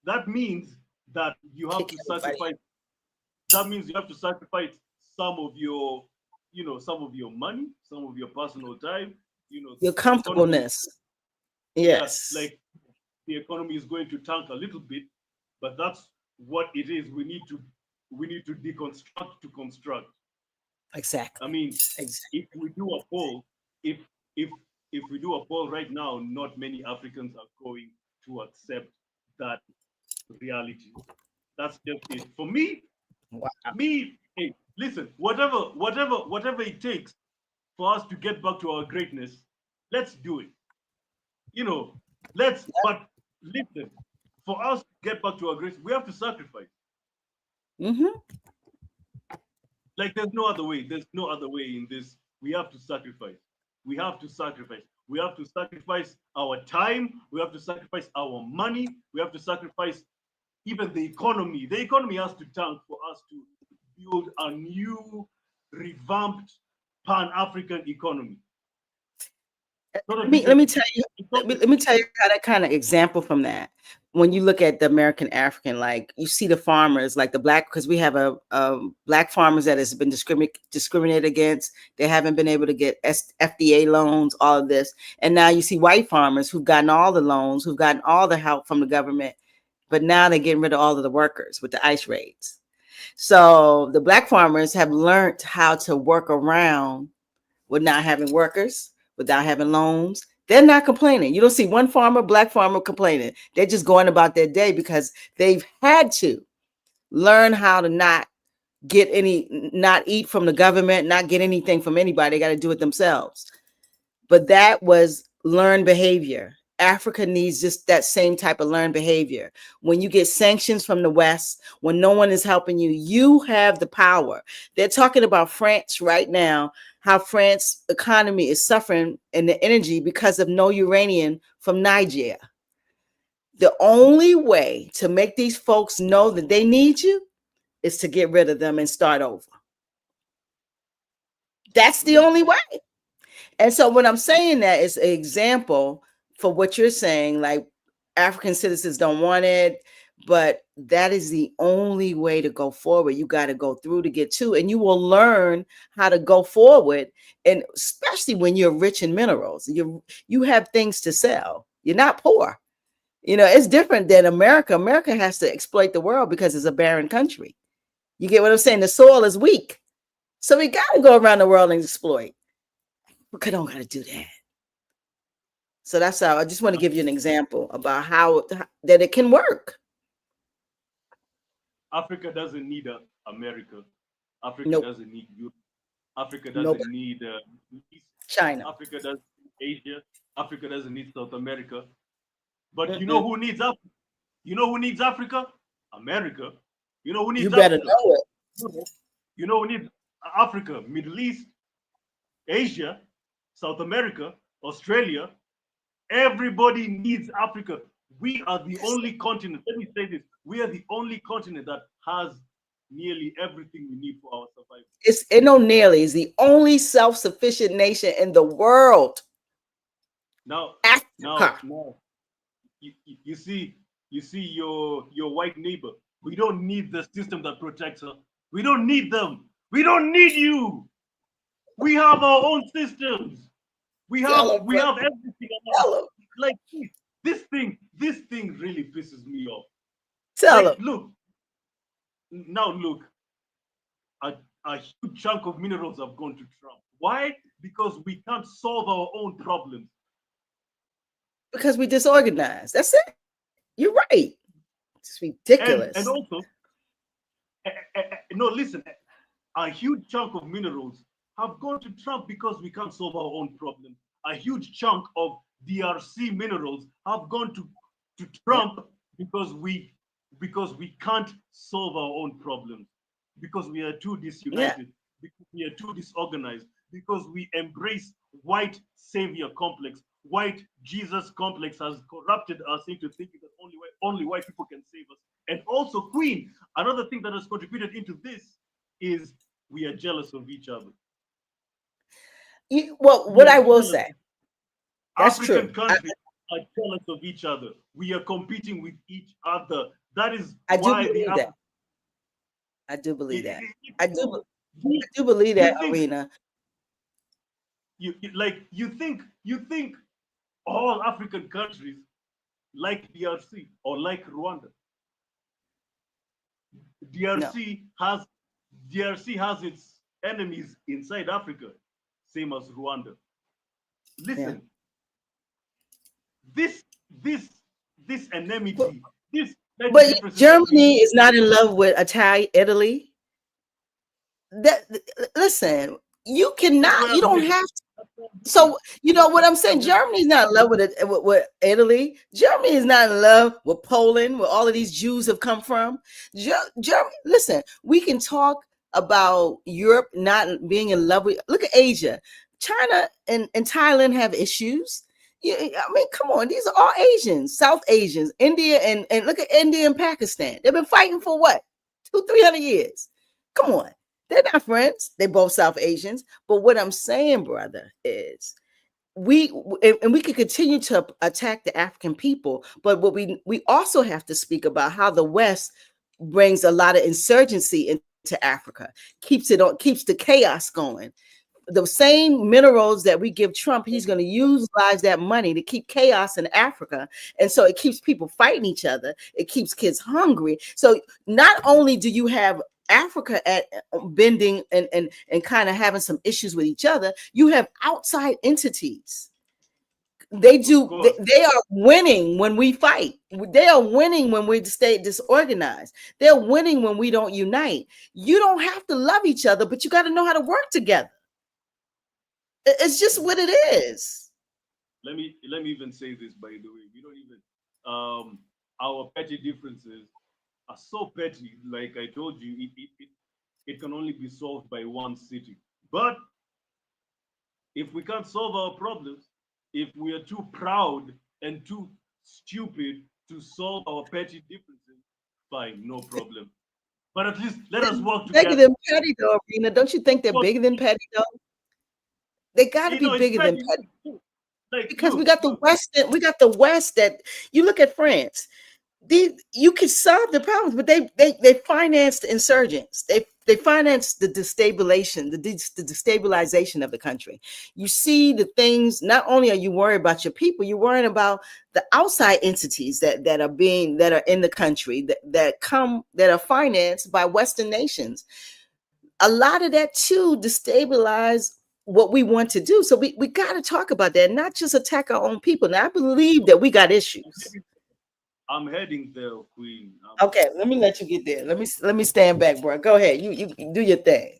That means that you have to sacrifice. That means you have to sacrifice some of your, some of your money, some of your personal time, your comfortableness. Yes. Yeah, like the economy is going to tank a little bit, but that's what it is. We need to deconstruct to construct. Exactly. I mean, if we do a poll, if we do a poll right now, not many Africans are going to accept that reality. That's just it. For me, hey, listen, whatever it takes for us to get back to our greatness, let's do it. But listen, for us to get back to our greatness, we have to sacrifice. Like, there's no other way. There's no other way in this. We have to sacrifice. We have to sacrifice. We have to sacrifice our time. We have to sacrifice our money. We have to sacrifice even the economy. The economy has to tank for us to build a new, revamped Pan-African economy. Let me tell you how that kind of example from that. When you look at the American African, like, you see the farmers, like the black, because we have a black farmers that has been discriminated against. They haven't been able to get FDA loans, all of this. And now you see white farmers who've gotten all the loans, who've gotten all the help from the government, but now they're getting rid of all of the workers with the ICE raids. So the black farmers have learned how to work around with not having workers, without having loans. They're not complaining. You don't see one black farmer complaining. They're just going about their day because they've had to learn how to not eat from the government, not get anything from anybody. They got to do it themselves. But that was learned behavior. Africa needs just that same type of learned behavior. When you get sanctions from the West, when no one is helping you, you have the power. They're talking about France right now, how France economy is suffering in the energy because of no uranium from Nigeria. The only way to make these folks know that they need you is to get rid of them and start over. That's the only way. And so when I'm saying that, it's an example for what you're saying, like African citizens don't want it, but that is the only way to go forward. You got to go through to get to, and you will learn how to go forward. And especially when you're rich in minerals, you have things to sell. You're not poor. You know, it's different than America. America has to exploit the world because it's a barren country. You get what I'm saying? The soil is weak. So we got to go around the world and exploit. We don't got to do that. So that's how I just want to give you an example about how that it can work. Africa doesn't need America. Africa Nope. doesn't need Europe. Africa doesn't need China. Africa doesn't need Asia. Africa doesn't need South America. But you know who needs Africa? You know who needs Africa? America. You know who needs Africa? You better know it. You know who needs Africa? Middle East, Asia, South America, Australia. Everybody needs Africa. We are the only continent. Let me say this. We are the only continent that has nearly everything we need for our survival. It's the only self-sufficient nation in the world. Now, you see your white neighbor. We don't need the system that protects her. We don't need them. We don't need you. We have our own systems. We have everything. Like this thing really pisses me off. Look, a huge chunk of minerals have gone to Trump. Why? Because we can't solve our own problems. Because we disorganized. That's it. You're right. It's ridiculous. And also, no, listen, a huge chunk of minerals have gone to Trump because we can't solve our own problems. A huge chunk of DRC minerals have gone to Trump because we can't solve our own problems, because we are too disunited, because we are too disorganized, because we embrace white savior complex. White Jesus complex has corrupted us into thinking that only white people can save us. And also, Queen, another thing that has contributed into this is we are jealous of each other. What I will say, that's African true. countries are jealous of each other. We are competing with each other. That is why I do believe that. I do believe that, ORINA. You think all African countries like DRC or like Rwanda. DRC has its enemies inside Africa, same as Rwanda. Listen, this enmity, but Germany is not in love with Italy. Listen, you cannot. You don't have to. So you know what I'm saying? Germany's not in love with Italy. Germany is not in love with Poland, where all of these Jews have come from. Germany. Listen, we can talk about Europe not being in love with. Look at Asia. China and Thailand have issues. I mean, come on, these are all Asians, South Asians, India, and look at India and Pakistan. They've been fighting for what? 200-300 years. Come on. They're not friends. They're both South Asians. But what I'm saying, brother, is we could continue to attack the African people, but what we also have to speak about how the West brings a lot of insurgency into Africa, keeps the chaos going. The same minerals that we give Trump, he's going to utilize that money to keep chaos in Africa. And so it keeps people fighting each other. It keeps kids hungry. So not only do you have Africa at bending and kind of having some issues with each other, you have outside entities. They are winning when we fight. They are winning when we stay disorganized. They're winning when we don't unite. You don't have to love each other, but you got to know how to work together. It's just what it is. Let me even say this, by the way. We don't even our petty differences are so petty. Like I told you, it can only be solved by one city. But if we can't solve our problems, if we are too proud and too stupid to solve our petty differences, fine, no problem. But at least let us work together. Bigger than petty, though, ORINA. Don't you think they're bigger than petty, though? They got to be bigger than petty. Like, because we got the West. We got the West that you look at France. You could solve the problems, but they financed the insurgents. They financed the destabilization, the destabilization of the country. You see the things. Not only are you worried about your people, you're worrying about the outside entities that are in the country that are financed by Western nations. A lot of that too destabilize what we want to do. So we got to talk about that, not just attack our own people. Now I believe that we got issues. I'm heading there, Queen. Okay, let me let you get there. Let me stand back, bro. Go ahead. You do your thing.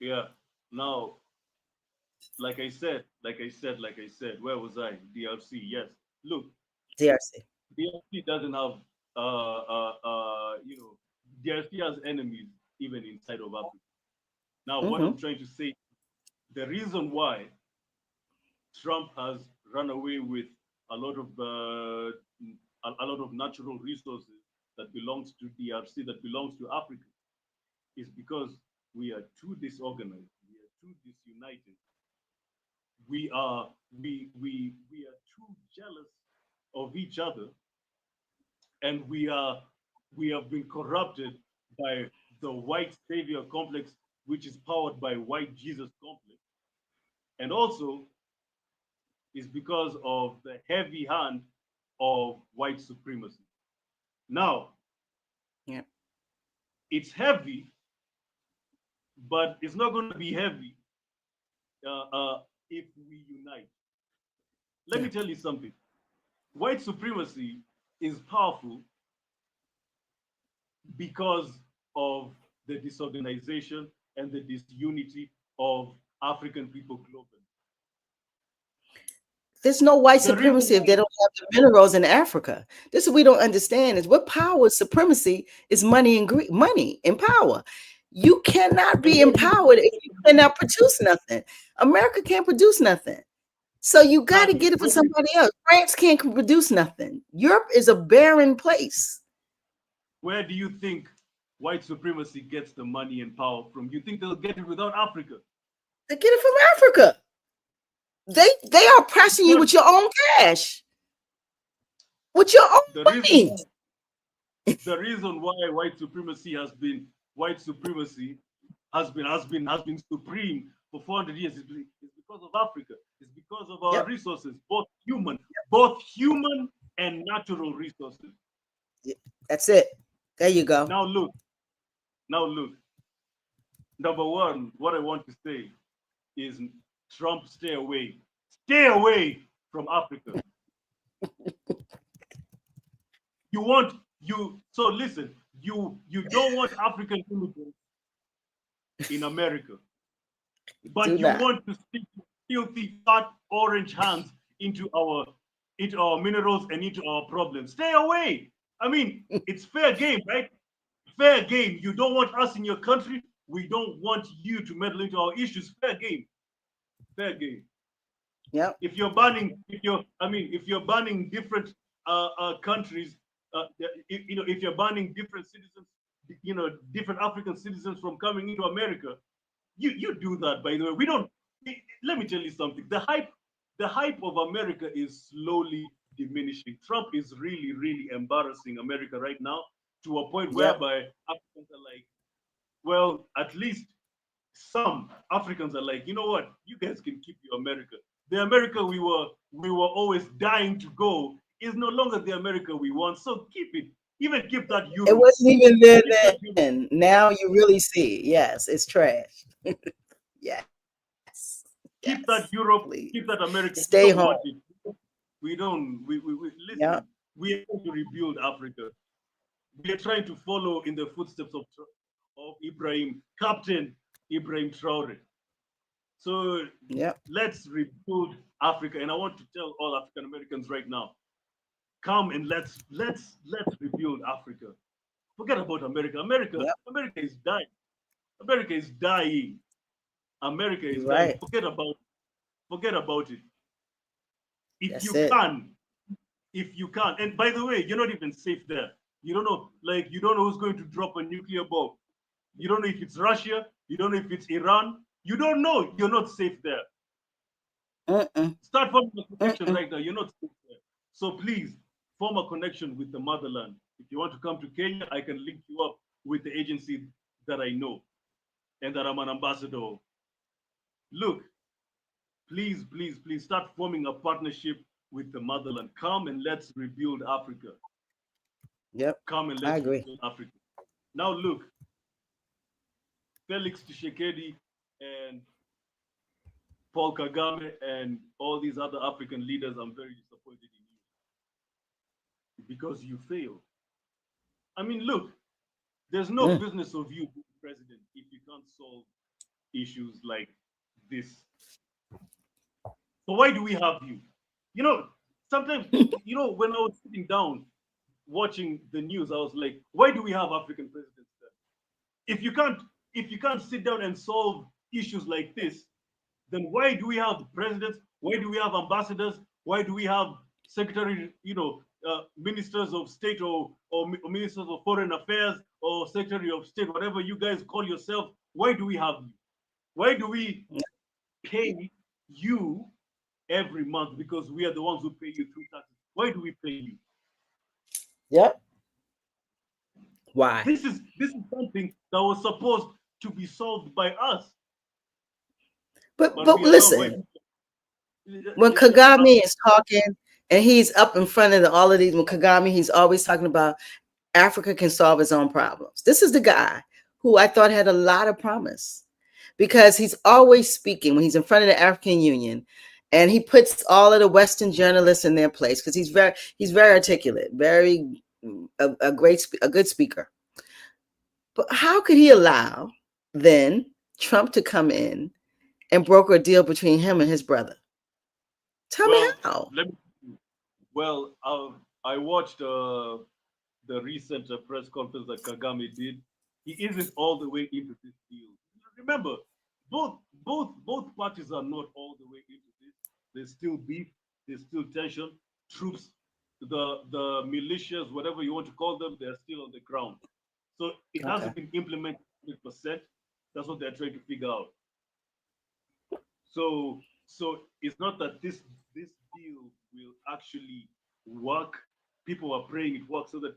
Yeah. Now, like I said, where was I? DRC. Yes. Look, DRC. DRC doesn't have DRC has enemies even inside of Africa. Now, what I'm trying to say, the reason why Trump has run away with a lot of natural resources that belongs to DRC, that belongs to Africa, is because we are too disorganized, we are too disunited, we are too jealous of each other, and we have been corrupted by the white savior complex, which is powered by white Jesus complex, and also is because of the heavy hand of white supremacy. Now, yeah, it's heavy, but it's not going to be heavy if we unite. Let me tell you something. White supremacy is powerful because of the disorganization and the disunity of African people globally. There's no white supremacy if they don't have the minerals in Africa. This is what we don't understand is what power supremacy is money and power. You cannot be empowered if you cannot produce nothing. America can't produce nothing. So you got to get it for somebody else. France can't produce nothing. Europe is a barren place. Where do you think white supremacy gets the money and power from? You think they'll get it without Africa? They get it from Africa. They are pressing you with your own cash, with your own money. The reason why white supremacy has been supreme for 400 years is because of Africa. It's because of our resources, both human and natural resources. That's it. There you go. Now look. Number one, what I want to say is Trump, stay away from Africa. So listen, you don't want African immigrants in America, but you want to stick filthy fat orange hands into our minerals and into our problems. Stay away. I mean, it's fair game, right? Fair game. You don't want us in your country. We don't want you to meddle into our issues. Fair game. Fair game. Yeah. If you're banning different countries, if you're banning different citizens, different African citizens from coming into America, you do that. By the way, we don't. Let me tell you something. The hype of America is slowly diminishing. Trump is really, really embarrassing America right now to a point whereby Africans are like, well, at least some Africans are like, you know what? You guys can keep your America. The America we were always dying to go is no longer the America we want. So keep it. Even keep that It euro. wasn't even there Keep that euro. then. Now you really see. Yes, it's trash. Yes. Yes. Keep that Please. Europe. Keep that America. Stay We don't home. want it. We don't. We Yeah. listen. We are trying to rebuild Africa. We are trying to follow in the footsteps of Ibrahim, Captain Ibrahim Traore. So Yep. let's rebuild Africa. And I want to tell all African Americans right now, come and let's rebuild Africa. Forget about America. Yep. America is dying. America is dying. America You're is dying. right. Forget about it. If That's you it. can, if you can. And by the way, you're not even safe there. You don't know, like you don't know who's going to drop a nuclear bomb. You don't know if it's Russia. You don't know if it's Iran. You don't know. You're not safe there. Mm-mm. Start forming a connection Mm-mm. right now. You're not safe there. So please form a connection with the motherland. If you want to come to Kenya, I can link you up with the agency that I know and that I'm an ambassador of. Look, please start forming a partnership with the motherland. Come and let's rebuild Africa. Yep. Come and I let's agree. rebuild Africa. Now look, Felix Tshisekedi and Paul Kagame and all these other African leaders, I'm very disappointed in you because you failed. I mean, look, there's no Mm. business of you being president if you can't solve issues like this. So why do we have you? You know, sometimes, when I was sitting down watching the news, I was like, why do we have African presidents then? If you can't sit down and solve issues like this, then why do we have presidents? Why do we have ambassadors? Why do we have secretary, ministers of state or ministers of foreign affairs or secretary of state, whatever you guys call yourself? Why do we have you? Why do we pay you every month? Because we are the ones who pay you through taxes. Why do we pay you? Yep. Why? This is something that was supposed to be solved by us, but But we are now going. listen, when Kagame is talking and he's up in front of all of these, when Kagame, he's always talking about Africa can solve its own problems. This is the guy who I thought had a lot of promise because he's always speaking when he's in front of the African Union, and he puts all of the Western journalists in their place because he's very articulate, very a good speaker. But how could he allow then Trump to come in and broker a deal between him and his brother? Tell me Well, how. let me. Well, I watched the recent press conference that Kagame did. He isn't all the way into this deal. Remember, both parties are not all the way into this. There's still beef. There's still tension. Troops, the militias, whatever you want to call them, they're still on the ground. So it Okay. hasn't been implemented 100%. That's what they're trying to figure out. So it's not that this deal will actually work. People are praying it works so that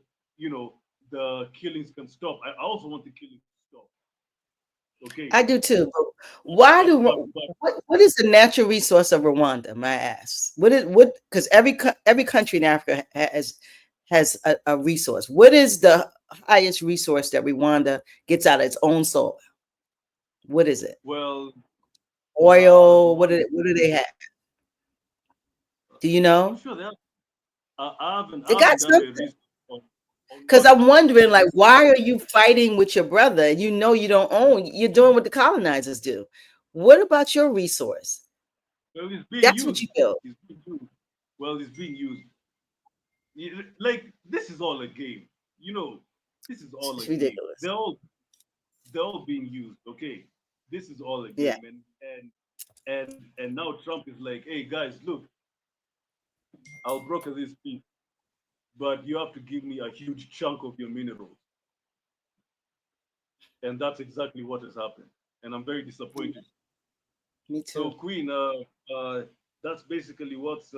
the killings can stop. I also want the killings to stop. Okay, I do too. But why but do but but what is the natural resource of Rwanda? May I ask? What? Because every country in Africa has a resource. What is the highest resource that Rwanda gets out of its own soil? What is it? well, Oil? Rwanda. What do they have? Do you I'm know? sure they have. I They got haven't done a something. research on Because what I'm wondering, like, exactly. why are you fighting with your brother? You know you don't own. You're doing what the colonizers do. What about your resource? Well, it's being That's what used. you build. It's being used. Well, it's being used. Like this is all a game. You know, this is all a It's game. ridiculous. They're all being used. Okay, this is all a Yeah. game, and now Trump is like, hey guys, look, I'll broker this peace, but you have to give me a huge chunk of your minerals, and that's exactly what has happened, and I'm very disappointed. Me So too. Queen, that's basically what's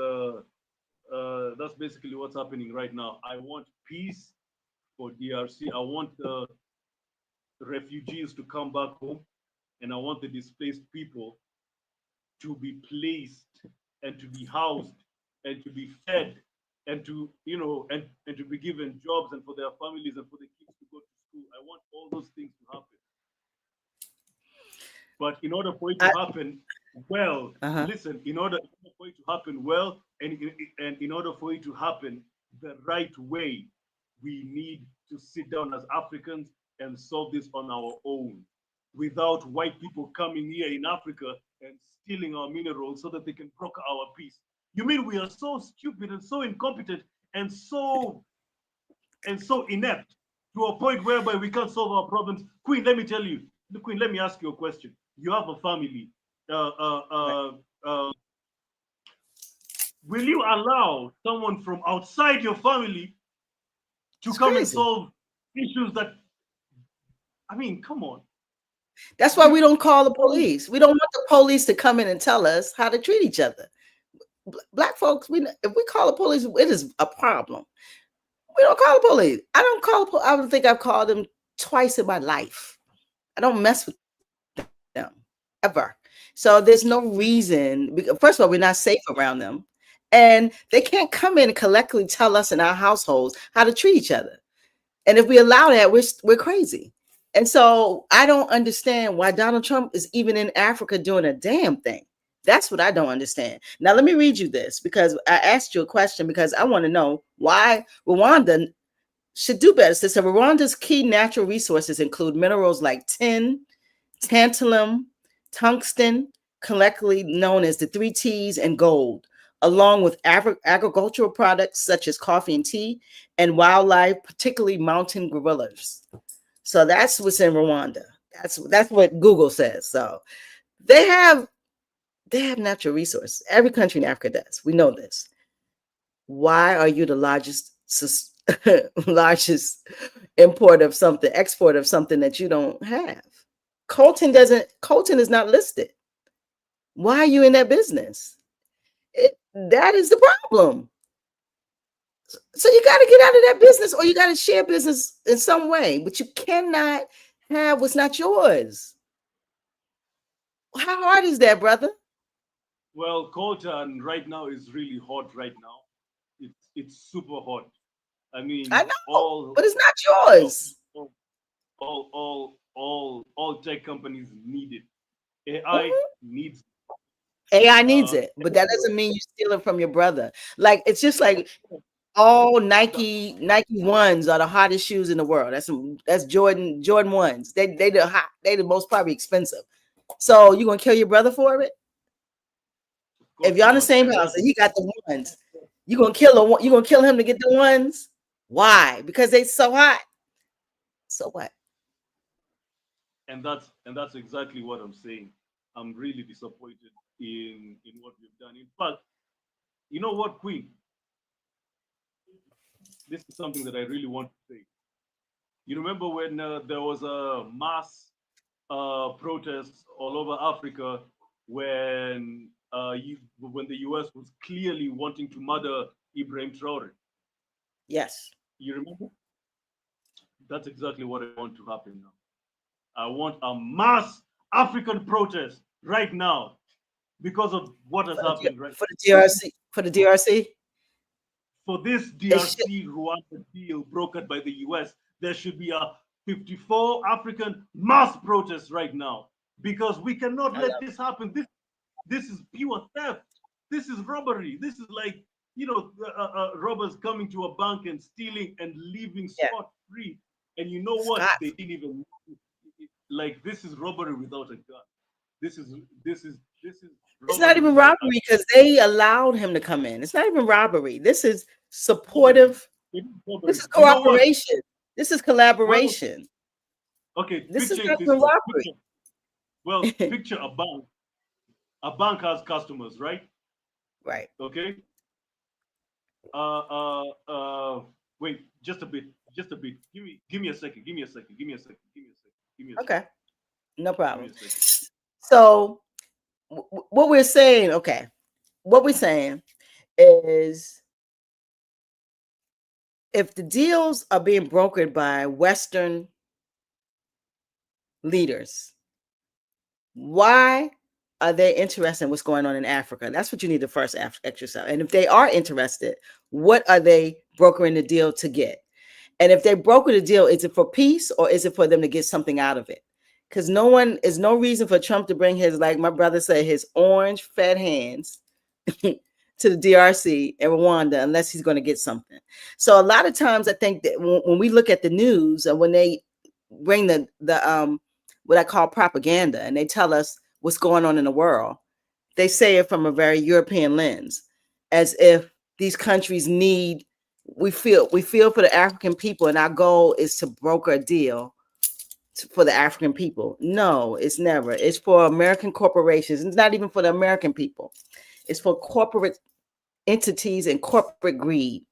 happening right now. I want peace for DRC. I want the refugees to come back home, and I want the displaced people to be placed and to be housed and to be fed and to, you know, and to be given jobs, and for their families and for the kids to go to school. I want all those things to happen. But in order for it to I, happen well, uh-huh. listen, in order for it to happen well, and in order for it to happen the right way, we need to sit down as Africans and solve this on our own, without white people coming here in Africa and stealing our minerals so that they can broker our peace. You mean we are so stupid and so incompetent and so inept to a point whereby we can't solve our problems? Queen, let me tell you, Queen, let me ask you a question. You have a family. Uh, uh, Right. uh, uh, will you allow someone from outside your family to It's come and crazy. solve issues that, I mean, come on. That's why We, we don't call the police. We don't want the police to come in and tell us how to treat each other. Black folks, if we call the police, it is a problem. We don't call the police. I don't call. I don't think I've called them twice in my life. I don't mess with them ever. So there's no reason. First of all, we're not safe around them, and they can't come in and collectively tell us in our households how to treat each other. And if we allow that, we're crazy. And so I don't understand why Donald Trump is even in Africa doing a damn thing. That's what I don't understand. Now let me read you this, because I asked you a question because I want to know why Rwanda should do better. So Rwanda's key natural resources include minerals like tin, tantalum, tungsten, collectively known as the three T's, and gold, along with agricultural products such as coffee and tea, and wildlife, particularly mountain gorillas. So that's what's in Rwanda. That's what Google says. So they have natural resources. Every country in Africa does. We know this. Why are you the largest export of something that you don't have? Colton is not listed. Why are you in that business? That is the problem. So you got to get out of that business, or you got to share business in some way, but you cannot have what's not yours. How hard is that, brother? well, Colton right now is really hot right now. It's super hot. I I mean, know, but it's not all, yours. all tech companies need it. AI Mhm. needs AI needs uh it, but that doesn't mean you steal it from your brother. Like, it's just like all Nike ones are the hottest shoes in the world. That's Jordan ones. They the most probably expensive. So you gonna kill your brother for it? of If course y'all in the not. same house and he got the ones, you gonna kill him to get the ones? Why? Because they so hot. So what? And that's exactly what I'm saying. I'm really disappointed in what we've done. In fact, you know what, Queen? This is something that I really want to say. You remember when there was a mass protests all over Africa when the US was clearly wanting to murder Ibrahim Traore? Yes. You remember? That's exactly what I want to happen now. I want a mass African protest right now because of what has happened, right? For the DRC, for the DRC, For this they should. DRC Rwanda deal brokered by the US, there should be a 54 African mass protest right now, because we cannot I let love this happen. This is pure theft. This is robbery. This is like, robbers coming to a bank and stealing and leaving it. Yeah, scot free. And you know what? Scott. They didn't even, like, this is robbery without a gun. This is this is It's not robbery even without a robbery because they allowed him to come in. It's not even robbery. This is robbery. supportive. It is This robbery. is You know what? cooperation. This is Well, collaboration. okay, This is picture not it this even way. robbery. Picture a bank. A bank has customers, right? Right. Okay. Uh, uh, uh. Wait, just a bit. Give me a second. Give me a second. Give me a second. Give me a second. Give me a second. Okay. No Give me problem. a second. So what we're saying, okay, what we're saying is if the deals are being brokered by Western leaders, why are they interested in what's going on in Africa? That's what you need to first ask yourself. And if they are interested, what are they brokering the deal to get? And if they broker the deal, is it for peace or is it for them to get something out of it? Because no reason for Trump to bring his, like my brother said, his orange fed hands to the DRC and Rwanda unless he's going to get something. So a lot of times I think that when we look at the news and when they bring the what I call propaganda and they tell us what's going on in the world, they say it from a very European lens, as if these countries need, we feel for the African people and our goal is to broker a deal for the African people. No, it's never. It's for American corporations. It's not even for the American people. It's for corporate entities and corporate greed.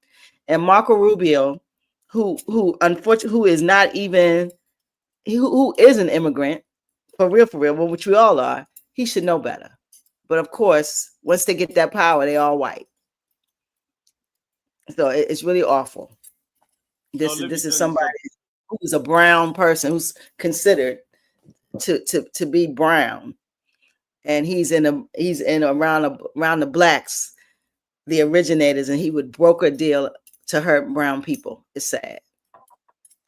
And Marco Rubio, who unfortunately, who is not even, who is an immigrant, for real, well, which we all are, he should know better. But of course, once they get that power, they all white. So it's really awful. This is somebody who's a brown person who's considered to be brown, and he's in around the blacks, the originators, and he would broker a deal to hurt brown people. It's sad.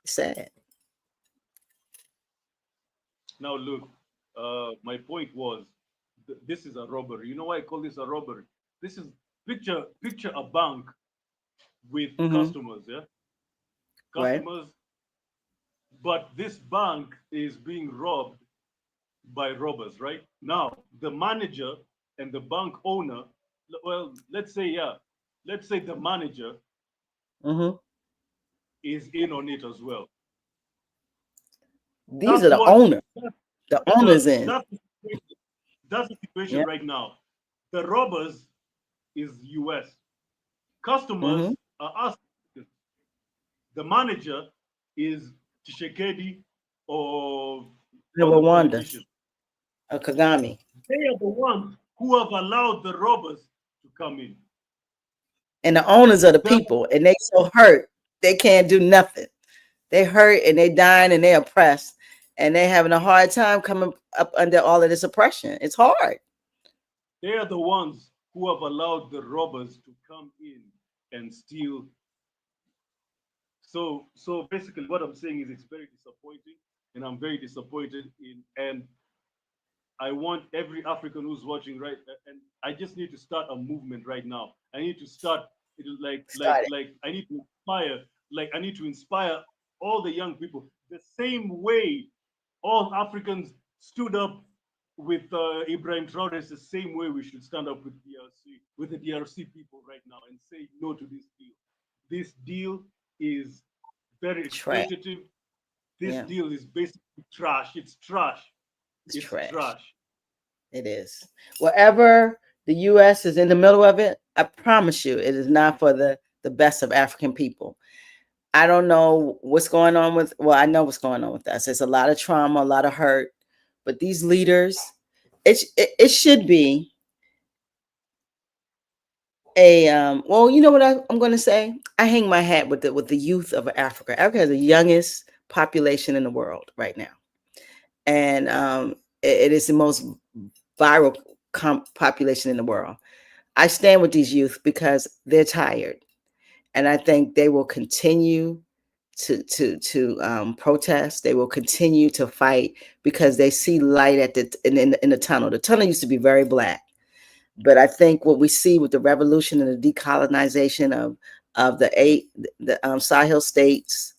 It's sad. Now look, my point was, this is a robbery. You know why I call this a robbery? This is picture a bank with customers, yeah, customers, right. But this bank is being robbed by robbers, right? Now the manager and the bank owner, well, let's say the manager is in on it as well. These are the owners. The owners in. That's the situation right now. The robbers is US. Customers are us. The manager is Tshisekedi or Rwanda or Kagame. They are the ones who have allowed the robbers to come in. And the owners are the people, and they so hurt they can't do nothing. They hurt and they dying and they oppressed, and they having a hard time coming up under all of this oppression. It's hard. They are the ones who have allowed the robbers to come in and steal. So basically what I'm saying is it's very disappointing, and I'm very disappointed in, and I want every African who's watching, right, and I just need to start a movement right now. I need to start like I need to inspire all the young people the same way all Africans stood up with Ibrahim Traore. It's the same way we should stand up with the DRC people right now and say no to this deal. This deal is very exploitative. This deal is basically trash. It's trash. It's trash. It is. Wherever the U.S. is in the middle of it, I promise you, it is not for the best of African people. I don't know what's going on with, well, I know what's going on with us. There's a lot of trauma, a lot of hurt, but these leaders, it should be a, well, you know what I'm going to say? I hang my hat with the youth of Africa. Africa has the youngest population in the world right now. And it is the most viral population in the world. I stand with these youth because they're tired. And I think they will continue to protest. They will continue to fight because they see light at in the tunnel. The tunnel used to be very black, but I think what we see with the revolution and the decolonization of the Sahel states,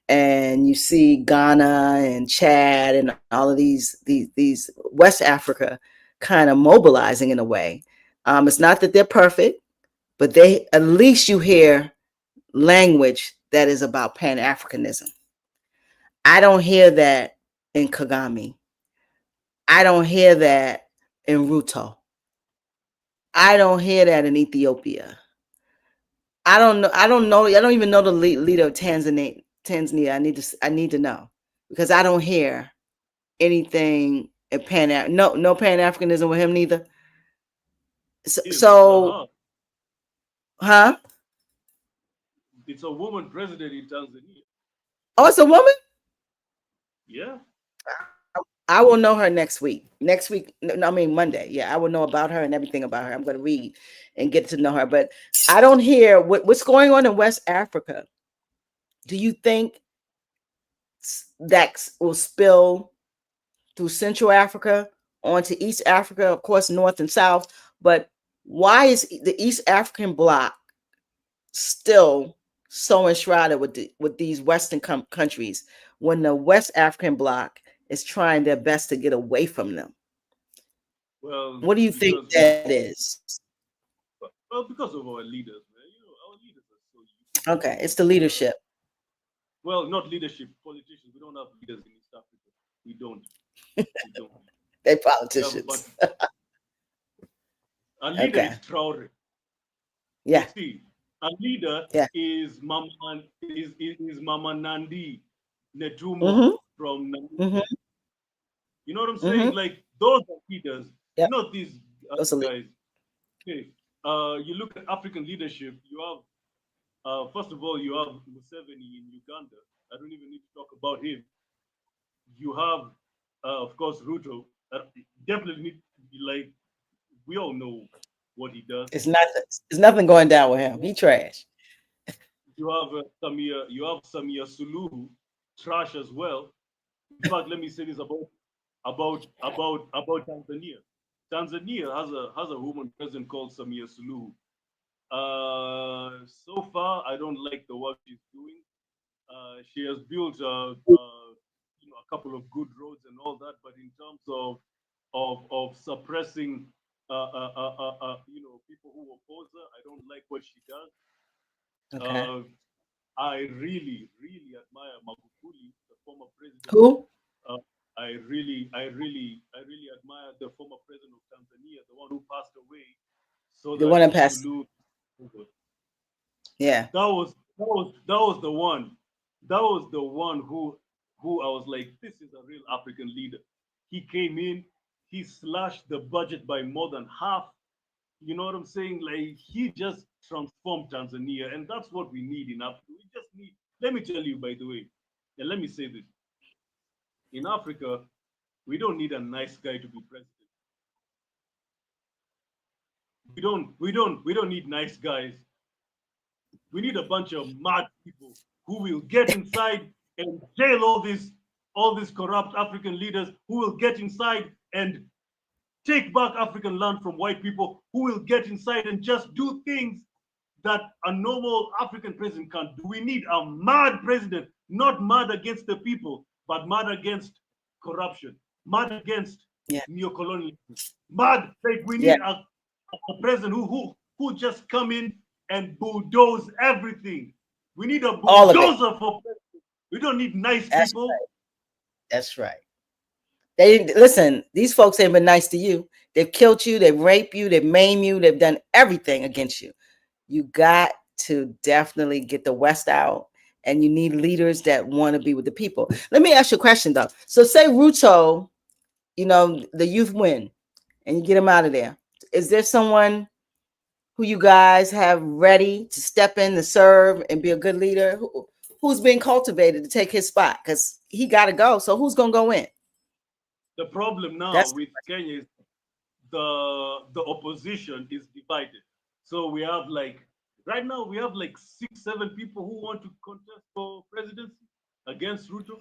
and you see Ghana and Chad and all of these West Africa kind of mobilizing in a way. It's not that they're perfect, but they, at least you hear language that is about Pan-Africanism. I don't hear that in Kagame. I don't hear that in Ruto. I don't hear that in Ethiopia. I don't know. I don't even know the leader of Tanzania. I need to know, because I don't hear anything in no Pan-Africanism with him neither. So huh? It's a woman president in Tanzania. Oh, it's a woman? Yeah. I will know her next week. Next week, no, I mean Monday. Yeah, I will know about her and everything about her. I'm going to read and get to know her. But I don't hear what's going on in West Africa. Do you think that will spill through Central Africa onto East Africa, of course, North and South? But why is the East African bloc still so enshrouded with these Western countries when the West African bloc is trying their best to get away from them? Well, What do you think that is? well, because of our leaders, man. You know, our leaders are so useless. Okay, it's the leadership. Well, not leadership, politicians. We don't have leaders in East Africa. We don't. We don't. They We have a bunch. politicians. Our leader Okay. is Traore. You Yeah. see, our leader Yeah. is Mama Nandi Netumbo Mm-hmm. from Namibia. Mm-hmm. You know what I'm saying? Mm-hmm. Like those are leaders, Yeah. not these Those are guys. Okay. You look at African leadership. You have first of all, you have Museveni in Uganda. I don't even need to talk about him. You have, of course, Ruto. Definitely need to be like, we all know what he does. it's not it's nothing going down with him. He trash. You have Samia Suluhu, trash as well. In fact, let me say this about Tanzania. Tanzania has a woman president called Samia Suluhu. So far, I don't like the work she's doing. She has built a couple of good roads and all that, but in terms of suppressing people who oppose her, I don't like what she does. Okay. Uh, I really admire Magufuli, the former president. Who? Uh, I really admire the former president of Tanzania, the one who passed away, so The that one that passed. Suluhu. Yeah. That was the one. That was the one who I was like, this is a real African leader. He came in, he slashed the budget by more than half. You know what I'm saying? Like he just transformed Tanzania, and that's what we need in Africa. We just need. Let me tell you, by the way, and let me say this: in Africa, we don't need a nice guy to be president. We don't need nice guys. We need a bunch of mad people who will get inside and jail all these corrupt African leaders, who will get inside and take back African land from white people, who will get inside and just do things that a normal African president can't do. We need a mad president, not mad against the people, but mad against corruption, mad against Yeah. neocolonialism, mad. Like we Yeah. need a president who just come in and bulldoze everything. We need a All of it. bulldozer for president. We don't need nice That's people. right. That's right. They didn't listen. These folks ain't been nice to you. They've killed you. They've raped you. They've maimed you. They've done everything against you. You got to definitely get the West out, and you need leaders that want to be with the people. Let me ask you a question though. So, say Ruto, the youth win, and you get him out of there. Is there someone who you guys have ready to step in to serve and be a good leader? Who's being cultivated to take his spot? Because he got to go. So, who's gonna go in? The problem now That's with Kenya is the opposition is divided. So we have like right now we have like 6, 7 people who want to contest for presidency against Ruto.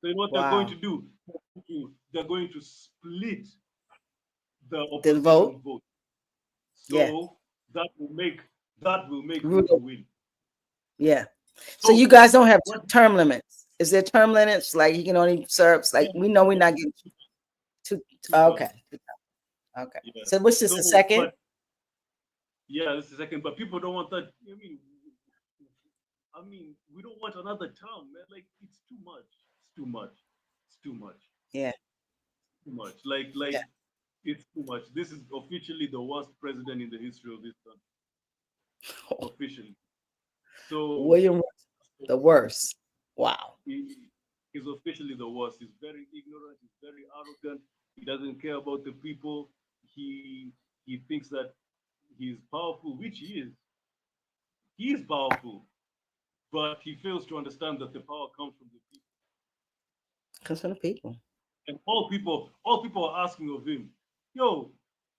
So what they're going wow. to do? They're going to split the The vote. opposition vote. Yeah. So that will make Ruto. Ruto win. Yeah. So you So guys don't have what? term limits. Is there term limits? Like you can only serve, like Yeah, we know we're not getting two. 2 terms. Okay. Okay. Yeah. So what's this, a So, second? but yeah, this is the second. But people don't want that. I mean, we don't want another term, man. Like it's too much. It's too much. It's too much. Yeah. Too much. Like Yeah. it's too much. This is officially the worst president in the history of this country. Officially. So William, the worst. Wow. he's officially the worst. He's very ignorant. He's very arrogant. He doesn't care about the people. He thinks that he's powerful, which he is. He is powerful, but he fails to understand that the power comes from the people. Comes from the people. And all people are asking of him, yo,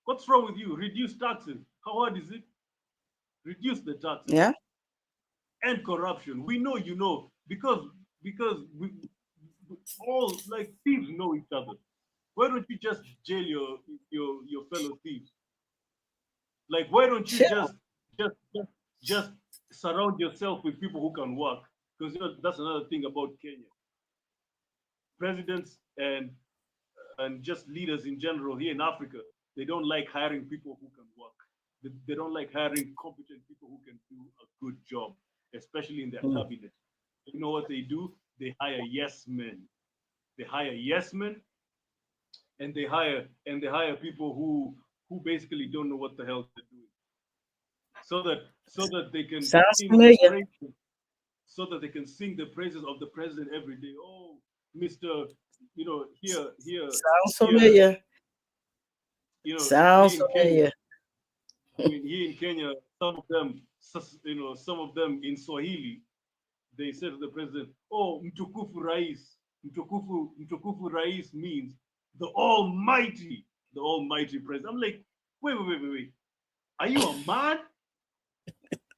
what's wrong with you? Reduce taxes. How hard is it? Reduce the taxes. Yeah. And corruption. We know you know because we all like thieves know each other. Why don't you just jail your fellow thieves? Like why don't you Sure. just surround yourself with people who can work? Because you know, that's another thing about Kenya. Presidents and just leaders in general here in Africa, they don't like hiring people who can work. They don't like hiring competent people who can do a good job, especially in their Mm. cabinet. You know what they do? They hire yes men. They hire yes men, and they hire people who basically don't know what the hell they're doing, so that they can Sounds sing the familiar. praises, so that they can sing the praises of the president every day. Oh, Mister, Sounds here, familiar. here Sounds in Kenya. familiar. Here in Kenya, some of them in Swahili, they said to the president, "Oh, mtukufu rais, mtukufu rais means the Almighty president." I'm like, wait. Are you a man?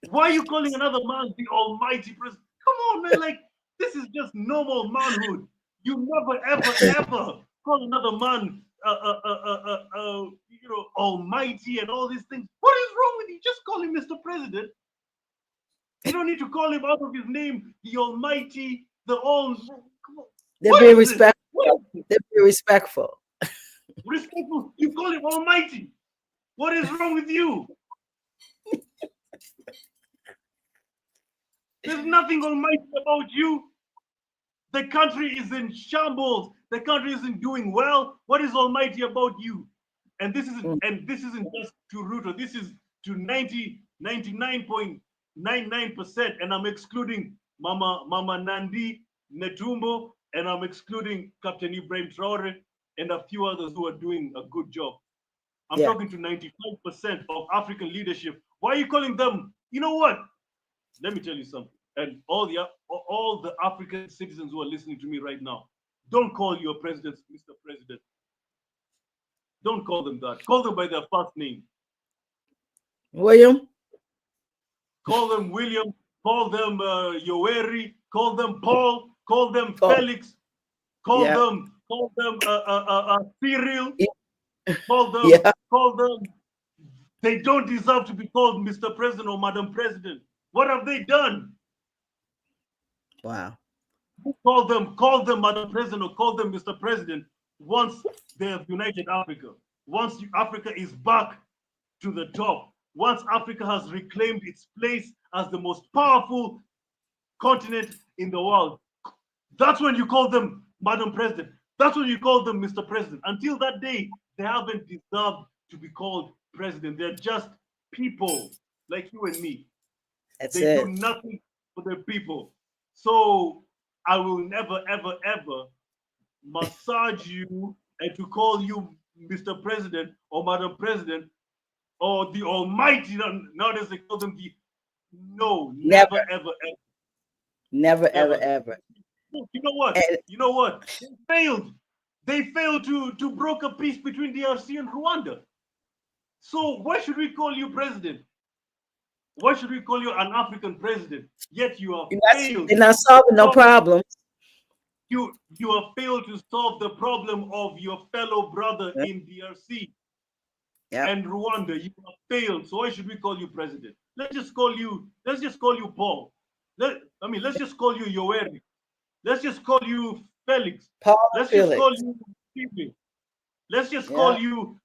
Why are you calling another man the Almighty president? Come on, man. Like, this is just normal manhood. You never, ever, ever call another man, Almighty and all these things. What is wrong with you? Just call him Mr. President. You don't need to call him out of his name, the Almighty, the All. Come on. They're What being is this? What respectful. is this? They're being respectful. Respectful. You call him Almighty. What is wrong with you? There's nothing almighty about you. The country is in shambles. The country isn't doing well. What is almighty about you? And this isn't Mm. and this isn't just to Ruto. This is to 99.99%. And I'm excluding Mama Nandi Netumbo, and I'm excluding Captain Ibrahim Traore and a few others who are doing a good job. I'm Yeah. talking to 95% of African leadership. Why are you calling them? You know what? Let me tell you something. And all the African citizens who are listening to me right now, don't call your presidents Mr. President. Don't call them that. Call them by their first name. William. Call them William. Call them Yoweri. Call them Paul. Call them Oh, Felix. Call yeah. them Cyril. Yeah. Call them. Yeah. Call them. They don't deserve to be called Mr. President or Madam President. What have they done? Wow. Call them Madam President or call them Mr. President once they have united Africa. Once Africa is back to the top. Once Africa has reclaimed its place as the most powerful continent in the world. That's when you call them Madam President. That's when you call them Mr. President. Until that day, they haven't deserved to be called president. They're just people like you and me. That's They do it. nothing for their people. So I will never, ever, ever massage you and to call you Mr. President or Madam President or the Almighty. Nowadays they call them the no, Never, never, ever, ever, never, ever, ever. ever. You know what? And You know what? They failed. They failed to broker peace between DRC and Rwanda. So why should we call you president? Why should we call you an African president? Yet you have failed. they're not solving no problems. You have failed to solve the problem of your fellow brother in DRC and Rwanda. You have failed. So why should we call you president? Let's just call you Paul. Let's just call you Yoweri. Let's just call you Felix. Paul Let's Felix. just call you Stephen. Let's just call you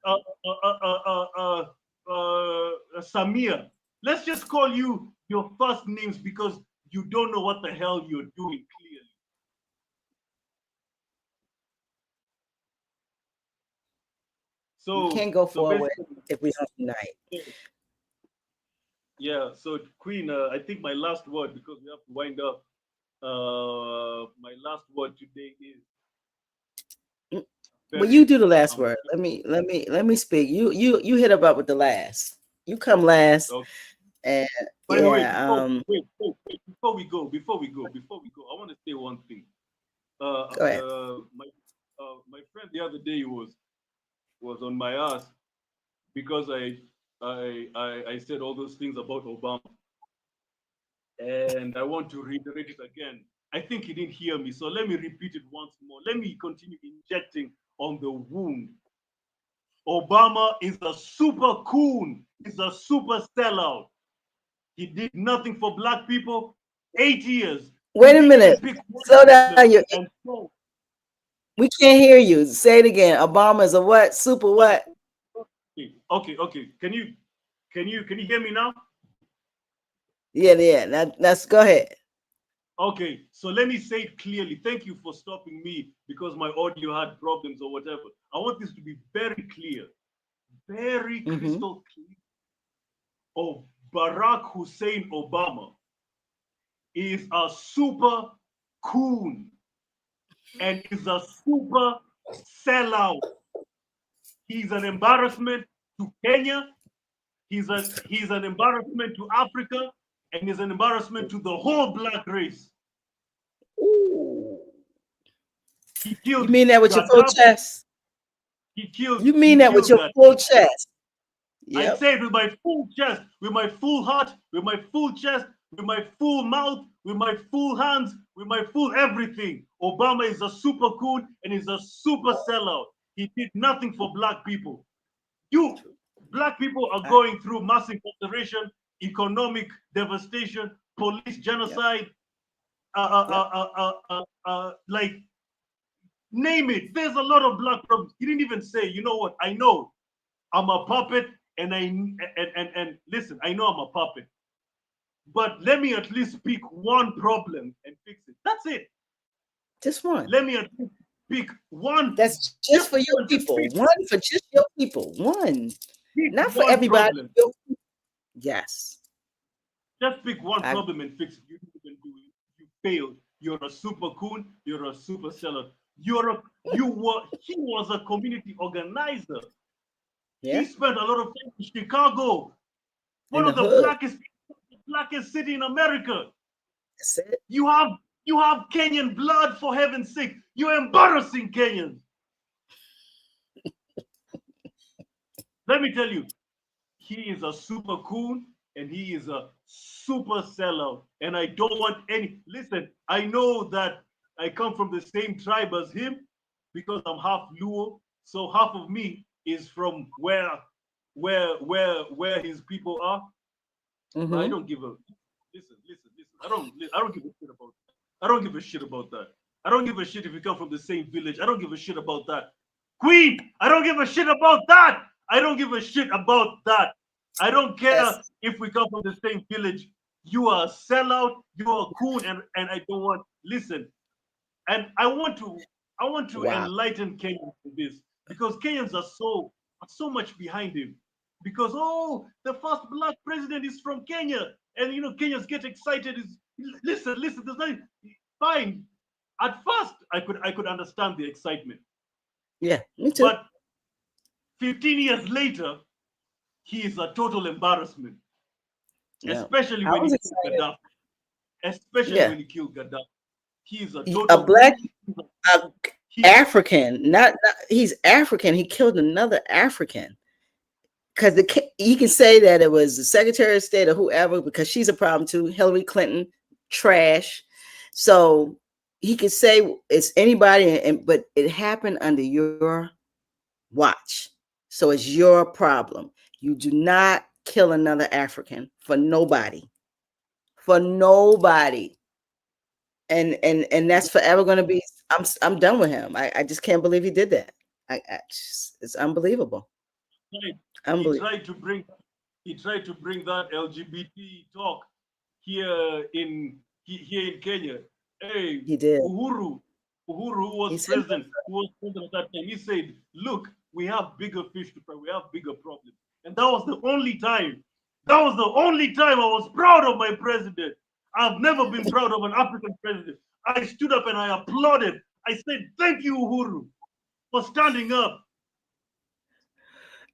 Samir. Let's just call you your first names because you don't know what the hell you're doing clearly. We can't go So forward basically, if we don't unite. yeah. So Queen, I think my last word, because we have to wind up. My last word today is. Well, you do the last word. Let me speak. You hit about with the last. You come last. Okay. And By the way, wait, before we go, I want to say one thing. Go ahead. my friend the other day was on my ass because I said all those things about Obama, and I want to reiterate it again. I think he didn't hear me, so let me repeat it once more. Let me continue injecting on the wound. Obama is a super coon. He's a super sellout. He did nothing for black people. 8 years. Wait a minute. Pick one Slow down. and so We can't hear you. Say it again. Obama is a what? Super what? okay. Can you hear me now? Yeah. Let's go ahead. Okay, so let me say it clearly. Thank you for stopping me because my audio had problems or whatever. I want this to be very clear, very crystal clear. Oh, Barack Hussein Obama is a super coon and is a super sellout. He's an embarrassment to Kenya. He's an embarrassment to Africa, and he's an embarrassment to the whole black race. Ooh. He killed. You mean that with your full chest? He killed. You mean that with your full chest? Yep. I say it with my full chest, with my full heart, with my full chest, with my full mouth, with my full hands, with my full everything. Obama is a super coon and is a super sellout. He did nothing for black people. Black people are going through mass incarceration, economic devastation, police genocide, like name it. There's a lot of black problems. He didn't even say, you know what? I know I'm a puppet, and listen, I know I'm a puppet, but let me at least pick one problem and fix it. That's it. Just one. Let me at least pick one. That's just for your people. One for just your people. One. Not for everybody. Yes. Just pick one problem and fix it. You didn't even do it. You failed. You're a super coon. You're a super seller. He was a community organizer. Yeah. He spent a lot of time in Chicago, one of the blackest city in America. That's it. You have Kenyan blood, for heaven's sake. You're embarrassing Kenyans. Let me tell you, he is a super coon and he is a super sellout. And I don't want any. Listen, I know that I come from the same tribe as him because I'm half Luo. So half of me is from where his people are. But I don't give a listen. I don't give a shit about that. I don't give a shit about that. I don't give a shit if you come from the same village. I don't give a shit about that. Queen, I don't give a shit about that. I don't give a shit about that. I don't care if we come from the same village. You are a sellout, you are a coon, and I don't want listen. And I want to enlighten Kenyans to this because Kenyans are so much behind him. Because the first black president is from Kenya, and Kenyans get excited. Listen, there's nothing fine. At first, I could understand the excitement. Yeah, me too. But 15 years later, he is a total embarrassment. Yeah. Especially when he killed Gaddafi. When he killed Gaddafi. He's a black African. Not he's African. He killed another African. Because you can say that it was the Secretary of State or whoever, because she's a problem too. Hillary Clinton, trash. So he could say it's anybody, but it happened under your watch. So it's your problem. You do not kill another African for nobody. For nobody. And that's forever going to be. I'm done with him. I just can't believe he did that. It's unbelievable. He tried to bring that LGBT talk here in Kenya. Hey, he did. Uhuru, who was president at that time, he said, "Look, we have bigger fish to fry. We have bigger problems." And that was the only time. That was the only time I was proud of my president. I've never been proud of an African president. I stood up and I applauded. I said, "Thank you, Uhuru, for standing up."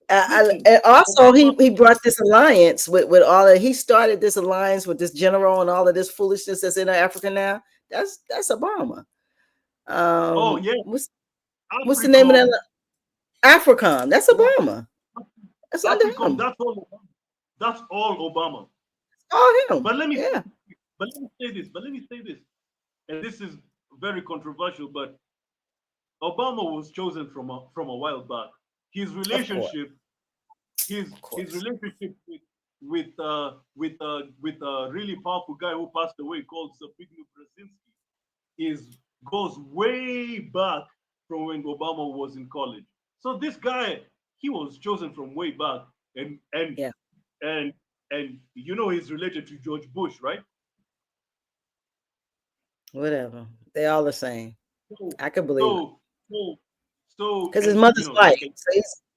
And also, he brought this alliance with all of. He started this alliance with this general and all of this foolishness that's in Africa now. That's Obama. Yeah. What's the name of Africom. that? Africom. That's Yeah, Obama. That's under Africom. him. That's all. That's all Obama. All him. But let me Yeah. but let me say this. But let me say this. And this is very controversial. But Obama was chosen from a while back. His Of course. relationship, his Of course. relationship with a really powerful guy who passed away called Zbigniew Brzezinski is goes way back from when Obama was in college. So this guy, he was chosen from way back, and Yeah. and and you know he's related to George Bush, right? Whatever. They all the same. So I could believe it. so so Because his and mother's white.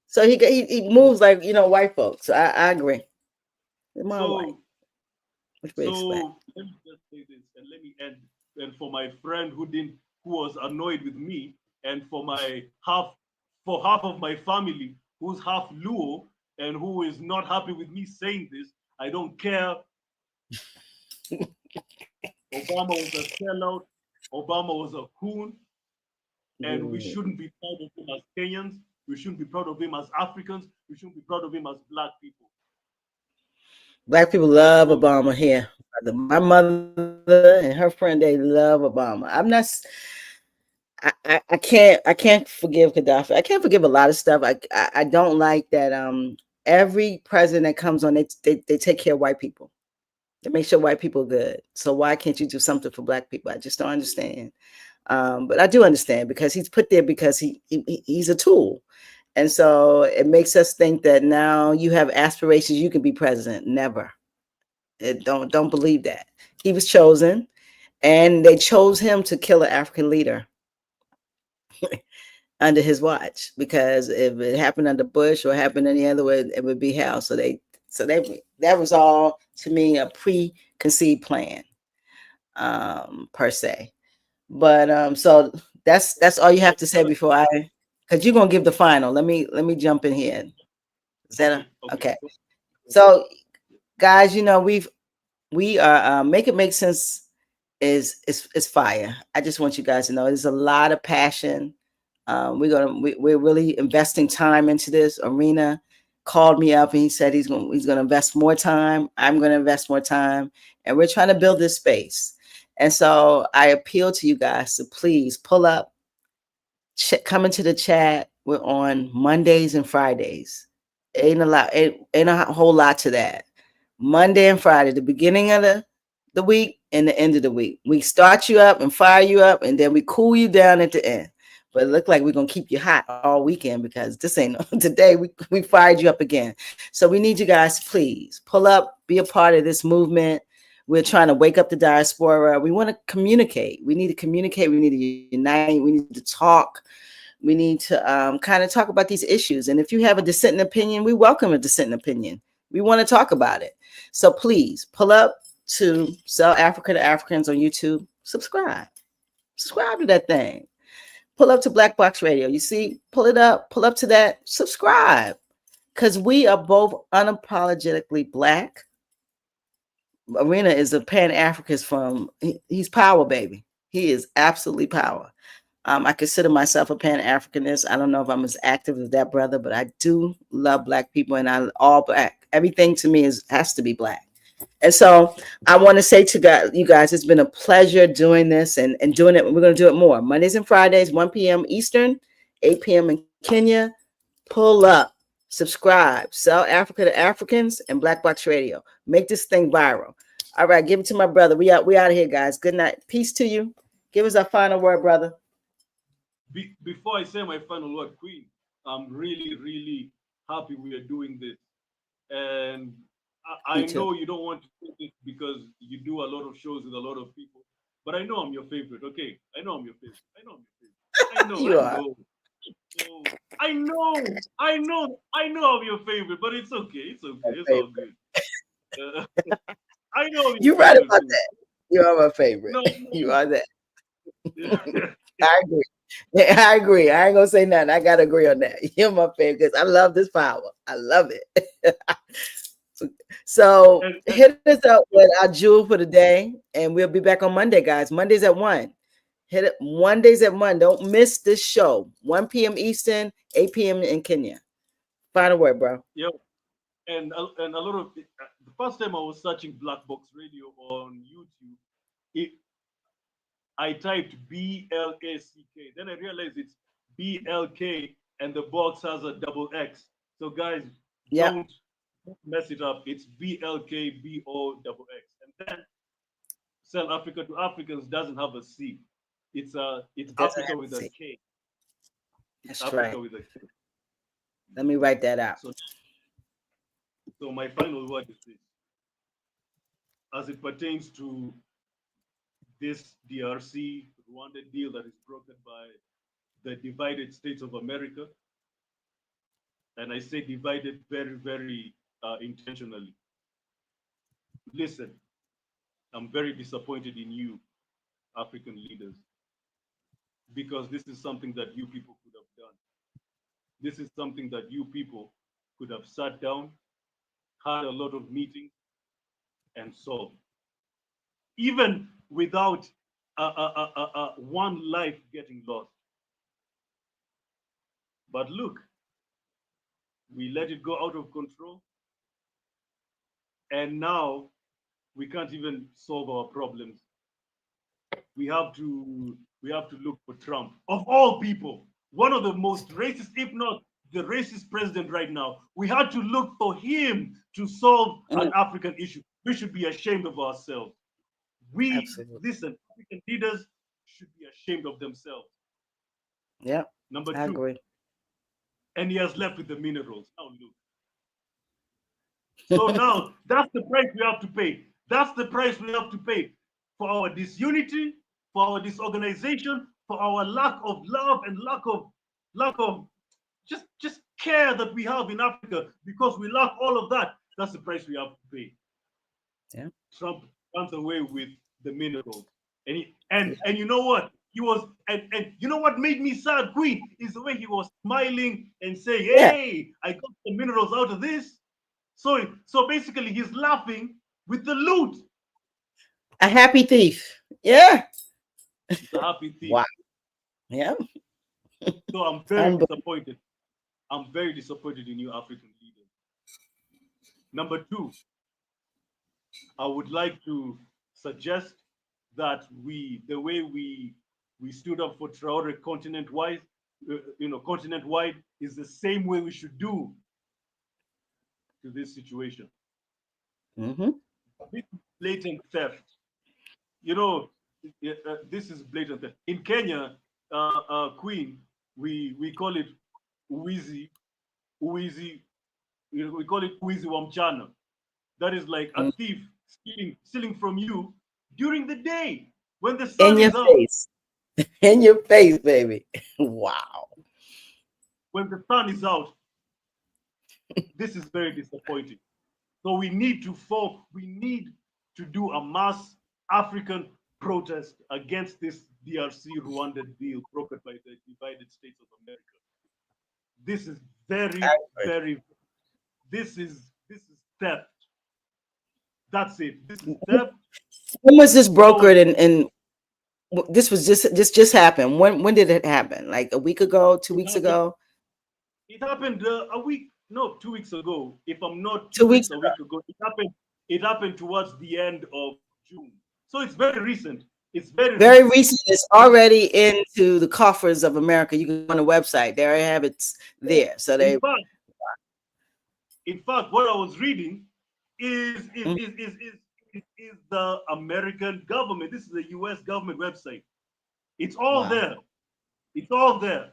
So he moves like, white folks. So I agree. His mom white, so which we expect. so let me just say this and let me end. And for my friend who was annoyed with me, and for half of my family who's half Luo and who is not happy with me saying this, I don't care. Obama was a sellout. Obama was a coon, and we Mm. shouldn't be proud of him as Kenyans. We shouldn't be proud of him as Africans. We shouldn't be proud of him as Black people. Black people That's love all. Obama here. My mother and her friend, they love Obama. I can't forgive Gaddafi. I can't forgive a lot of stuff. I don't like that every president that comes on, they take care of white people. They make sure white people are good. So why can't you do something for black people? I just don't understand. But I do understand because he's put there because he's a tool. And so it makes us think that now you have aspirations, you can be president. Never. Don't believe that. He was chosen, and they chose him to kill an African leader under his watch, because if it happened under Bush or happened any other way, it would be hell. So that was all to me a preconceived plan, per se. But so that's all you have to say before because you're gonna give the final. Let me jump in here. Is that Okay, okay. okay? So, So guys, we are make it make sense is fire. I just want you guys to know there's a lot of passion. We're really investing time into this. ORINA called me up and he said he's gonna invest more time. I'm gonna invest more time, and we're trying to build this space. And so I appeal to you guys to please pull up, come into the chat. We're on Mondays and Fridays. Ain't a whole lot to that. Monday and Friday, the beginning of the week and the end of the week. We start you up and fire you up, and then we cool you down at the end. But it looked like we're gonna keep you hot all weekend, because this ain't today. We fired you up again. So we need you guys to please pull up, be a part of this movement. We're trying to wake up the diaspora. We want to communicate. We need to communicate. We need to unite. We need to talk. We need to kind of talk about these issues. And if you have a dissenting opinion, we welcome a dissenting opinion. We want to talk about it. So please pull up to Sell Africa to Africans on YouTube. Subscribe to that thing. Pull up to Black Box Radio. You see, pull up to that, subscribe. Because we are both unapologetically Black. ORINA is a Pan-Africanist he's power, baby. He is absolutely power. I consider myself a Pan-Africanist. I don't know if I'm as active as that brother, but I do love Black people, and I all Black. Everything to me has to be Black. And so I want to say to you guys, it's been a pleasure doing this and doing it. We're going to do it more. Mondays and Fridays, 1 p.m. Eastern, 8 p.m. in Kenya. Pull up, subscribe, Sell Africa to Africans, and Black Box Radio. Make this thing viral. All right, give it to my brother. We out of here, guys. Good night. Peace to you. Give us our final word, brother. before I say my final word, Queen, I'm really, really happy we are doing this. And Me I too. know you don't want to do this because you do a lot of shows with a lot of people, but I know I'm your favorite. Okay, I know I'm your favorite. I know I'm your favorite. I know, You I are. know. I know I'm your favorite, but it's okay. It's okay. It's all good. Uh, I know I'm your You're right favorite about too. that. You are my favorite. No, You are that. no. I agree. Yeah, I agree. I ain't gonna say nothing. I gotta agree on that. You're my favorite because I love this power. I love it. So and hit us up with our jewel for the day, and we'll be back on Monday, guys. Mondays at 1. Hit it Mondays at 1. Don't miss this show. 1 p.m. Eastern, 8 p.m. in Kenya. Final word, bro. Yeah, and a lot of the first time I was searching Black Box Radio on YouTube, it, I typed BLACK. Then I realized it's BLK, and the box has a double X. So guys, Yep. don't mess it up. It's BLKBOXX. And then Sell Africa to Africans doesn't have a C. It's It doesn't Africa have with to a see. K. It's That's Africa right. with a K. Let me write that out. So my final word is this. As it pertains to this DRC Rwanda deal that is brokered by the divided states of America, and I say divided very, very intentionally. Listen, I'm very disappointed in you, African leaders, because this is something that you people could have done. This is something that you people could have sat down, had a lot of meetings, and solved, even without one life getting lost. But look, we let it go out of control, and now we can't even solve our problems. We have to look for Trump, of all people, one of the most racist, if not the racist president right now. We had to look for him to solve an African issue. We should be ashamed of ourselves. Absolutely. Listen, African leaders should be ashamed of themselves. Yep. Number I two, agree. and he has left with the minerals. Now look. So now that's the price we have to pay. That's the price we have to pay for our disunity, for our disorganization, for our lack of love and lack of just care that we have in Africa, because we lack all of that. That's the price we have to pay. Yeah. Trump runs away with the minerals. And you know what? He was and you know what made me sad, Queen, is the way he was smiling and saying, Yeah. "Hey, I got the minerals out of this." So basically, he's laughing with the loot. A happy thief. Yeah. He's a happy thief. Wow. Yeah. So I'm very Unbelievable. disappointed. I'm very disappointed in you, African leaders. Number two, I would like to suggest that the way we stood up for Traore continent-wide, continent-wide, is the same way we should do to this situation. Mm-hmm. This is blatant theft. You know, this is blatant theft. In Kenya, Queen, we call it uwizi, uwizi. We call it uwizi wa mchana. That is like a thief stealing from you during the day when the In sun your is out. face. In your face, baby. Wow. When the sun is out, this is very disappointing. So we need to do a mass African protest against this DRC Rwanda deal brokered by the divided states of America. This is very, very, this is theft. That's it. This is theft. When was this So brokered and this was just happened? When did it happen? Like a week ago, 2 weeks happened, ago? it happened a week, no, 2 weeks ago. If I'm not 2 2 weeks, weeks a ago. week ago. It happened towards the end of June. So it's very recent. It's very Very recent. recent. It's already into the coffers of America. You can go on the website. There I have it there. So In they fact, what I was reading is the American government. This is the U.S. government website. It's all wow. there. It's all there.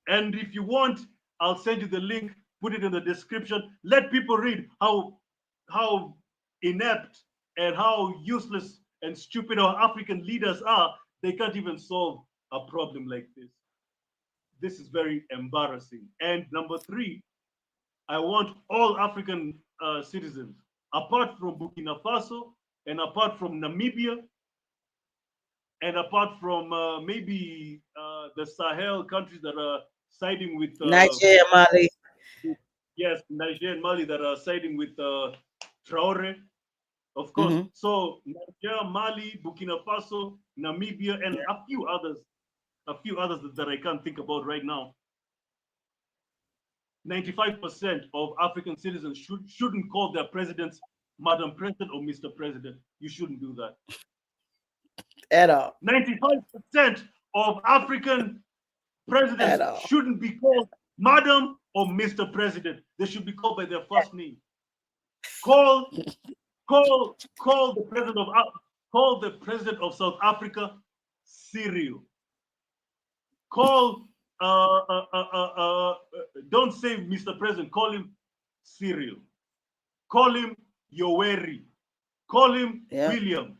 And if you want, I'll send you the link. Put it in the description. Let people read how inept and how useless and stupid our African leaders are. They can't even solve a problem like this. This is very embarrassing. And number three, I want all African citizens, apart from Burkina Faso and apart from Namibia and apart from maybe the Sahel countries that are siding with, Nigeria, Mali. yes, Nigeria and Mali, that are siding with Traore. Of course. So Nigeria, Mali, Burkina Faso, Namibia, and a few others that I can't think about right now. 95% of African citizens shouldn't call their presidents Madam President or Mr. President. You shouldn't do that. At all. 95% of African presidents shouldn't be called Madam or Mr. President. They should be called by their first name. Call the president of South Africa Cyril. Don't say Mr. President, call him Cyril. Call him Yoweri. Call him William.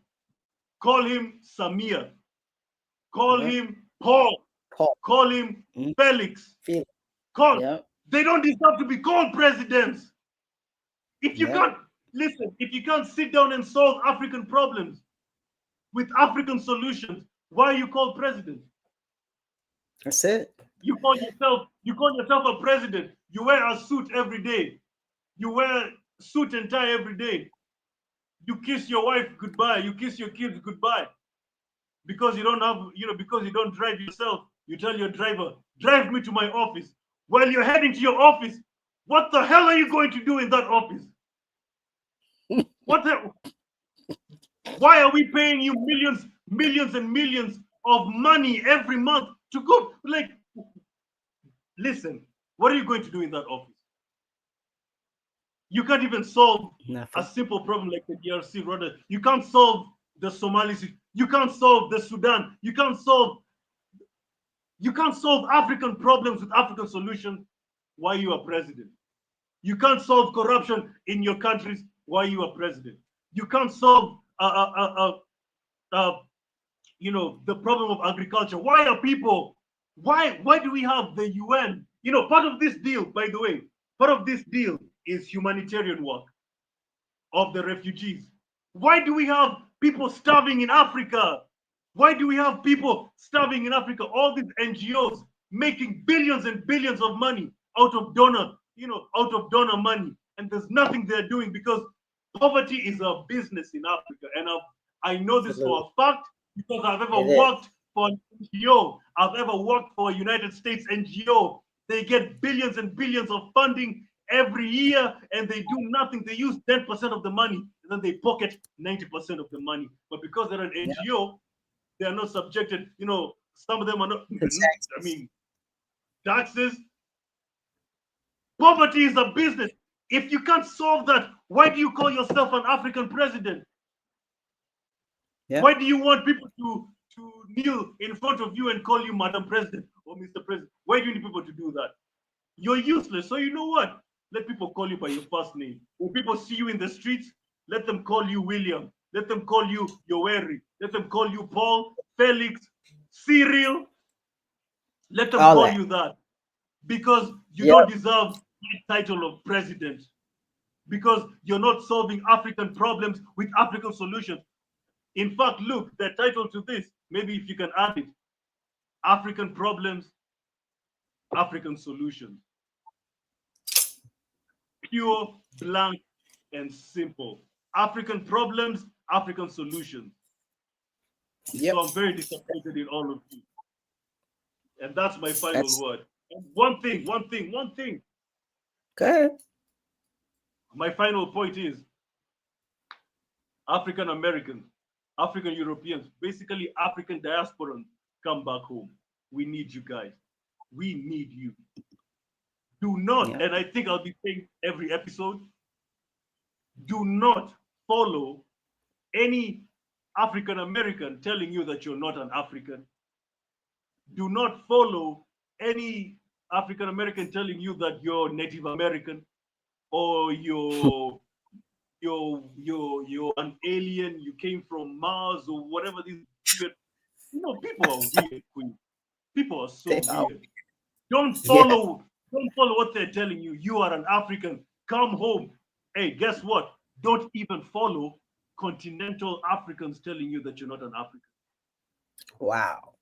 Call him Samir. Call him Paul. Call him Felix. They don't deserve to be called presidents. If you can't listen, if you can't sit down and solve African problems with African solutions, why are you called president? That's it. You call yourself a president. You wear a suit every day. You wear suit and tie every day. You kiss your wife goodbye. You kiss your kids goodbye. Because you don't have, because you don't drive yourself. You tell your driver, drive me to my office. While you're heading to your office, what the hell are you going to do in that office? Why are we paying you millions and millions of money every month to go? Like, listen, what are you going to do in that office? You can't even solve a simple problem like the DRC, brother. You can't solve the Somalis. You can't solve the Sudan. You can't solve African problems with African solutions. Why you are president? You can't solve corruption in your countries. Why you are president? You can't solve the problem of agriculture. Why are people? Why do we have the UN? Part of this deal, by the way, part of this deal is humanitarian work of the refugees. Why do we have people starving in Africa? Why do we have people starving in Africa? All these NGOs making billions and billions of money out of donor money, and there's nothing they're doing because poverty is a business in Africa. And I know this for a fact because I've ever worked for an NGO. I've ever worked for a United States NGO. They get billions and billions of funding every year and they do nothing. They use 10% of the money and then they pocket 90% of the money. But because they're an NGO, they are not subjected, some of them are not, taxes. Poverty is a business. If you can't solve that, why do you call yourself an African president? Why do you want people to kneel in front of you and call you Madam President or Mr. President? Why do you need people to do that? You're useless. So you know what? Let people call you by your first name. When people see you in the streets, let them call you William. Let them call you Yoweri. Let them call you Paul, Felix, Cyril. Let them call you that. Because you don't deserve the title of president. Because you're not solving African problems with African solutions. In fact, look, the title to this, maybe if you can add it, African Problems, African Solutions. Pure, blank, and simple. African problems, African solutions. So I'm very disappointed in all of you. And that's my final word. And one thing. Okay. My final point is African Americans, African Europeans, basically African diasporans, come back home. We need you guys. We need you. Do not, and I think I'll be saying every episode, do not follow any African American telling you that you're not an African. Do not follow any African American telling you that you're Native American or you're an alien, you came from Mars or whatever these weird. People are weird, Queen. People are so weird. Don't follow what they're telling you. You are an African. Come home. Hey, guess what? Don't even follow continental Africans telling you that you're not an African. Wow.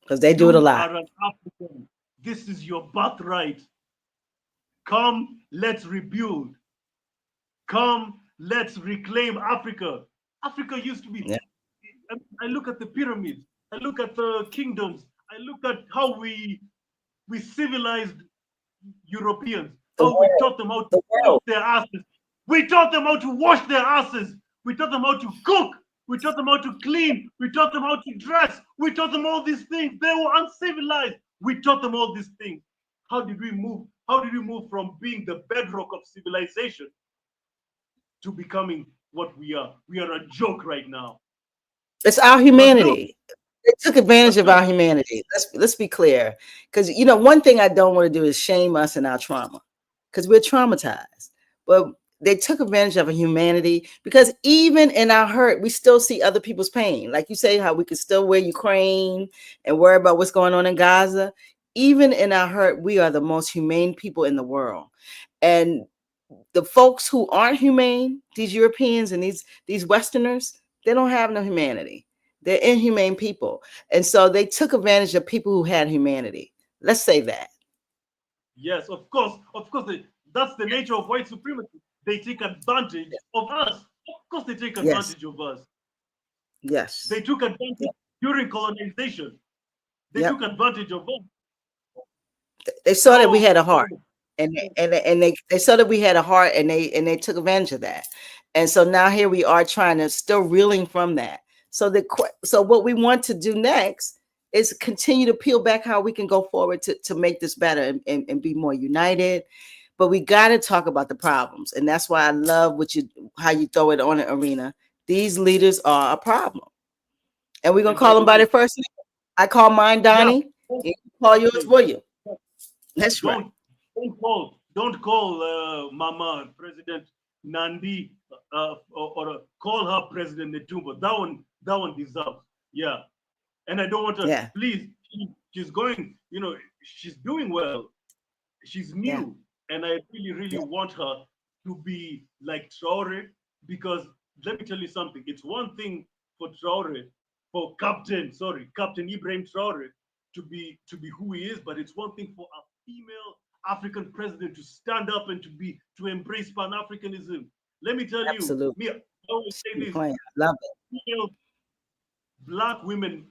Because they do it a lot. You are an African. This is your birthright. Come, let's rebuild. Come, Let's reclaim Africa. Africa used to be. Yeah. I look at the pyramids. I look at the kingdoms. I look at how we civilized Europeans, The how we world. taught them how to The wash world. their asses. We taught them how to wash their asses. We taught them how to cook. We taught them how to clean. We taught them how to dress. We taught them all these things. They were uncivilized. We taught them all these things. How did we move? How did we move from being the bedrock of civilization to becoming what we are? We are a joke right now. It's our But look, humanity. They took advantage but of our look, humanity. Let's be clear, because one thing I don't want to do is shame us in our trauma, because we're traumatized. But they took advantage of our humanity, because even in our hurt, we still see other people's pain. Like you say, how we can still wear Ukraine and worry about what's going on in Gaza. Even in our hurt, we are the most humane people in the world. And the folks who aren't humane, these Europeans and these Westerners, they don't have no humanity. They're inhumane people. And so they took advantage of people who had humanity. Let's say that. yes, of course, that's the nature of white supremacy. They take advantage of us. Of course, they take Yes. advantage of us. Yes. They took advantage during colonization. They Yep. took advantage of us. They saw that we had a heart. So And they saw that we had a heart, and they took advantage of that. And so now here we are trying to still reeling from that. So what we want to do next is continue to peel back how we can go forward to make this better and be more united. But we got to talk about the problems. And that's why I love how you throw it on an ORINA. These leaders are a problem. And we're going and to by call the them by way, their first name. I call mine yeah, Donnie. You call yours okay. William. That's right. Don't call Mama President Nandi or call her President Netumbo. That one deserves. Yeah, and I don't want to. Yeah. Please, she's going. She's doing well. She's Yeah. new, and I really Yeah. want her to be like Traore, because let me tell you something. It's one thing for Traore, for Captain Ibrahim Traore to be who he is, but it's one thing for a female African president to stand up and to embrace Pan-Africanism. Let me tell you, Absolutely. me, I always say this: I love it. female Black women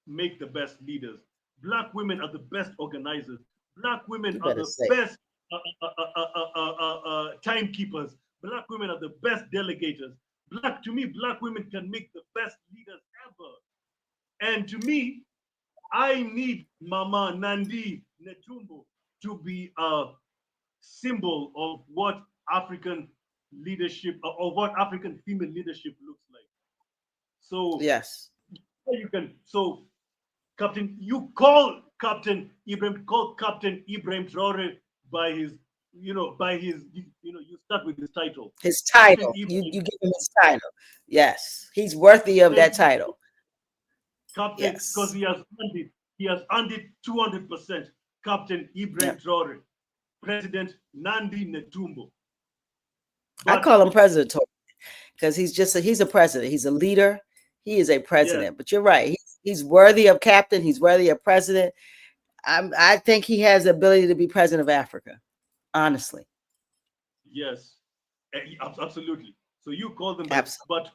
make the best leaders. Black women are the best organizers. Black women You are better the say it. best timekeepers. Black women are the best delegators. To me, black women can make the best leaders ever. And to me, I need Mama Nandi Netumbo to be a symbol of what African leadership, or what African female leadership looks like. So Yes. so call Captain Ibrahim Traore by his, you start with his title. His Captain title. You Ibrahim, give him his title. Yes. He's worthy of that title. Captain, because Yes. he has earned it 200%. Captain Yeah. Ibrahim Traore, President Nandi Netumbo. I But call him President because he's a president. He's a leader. He is a yes, president. But you're right. He's worthy of captain. He's worthy of president. I think he has the ability to be president of Africa. Honestly. yes, absolutely. So you call them, Absolutely. but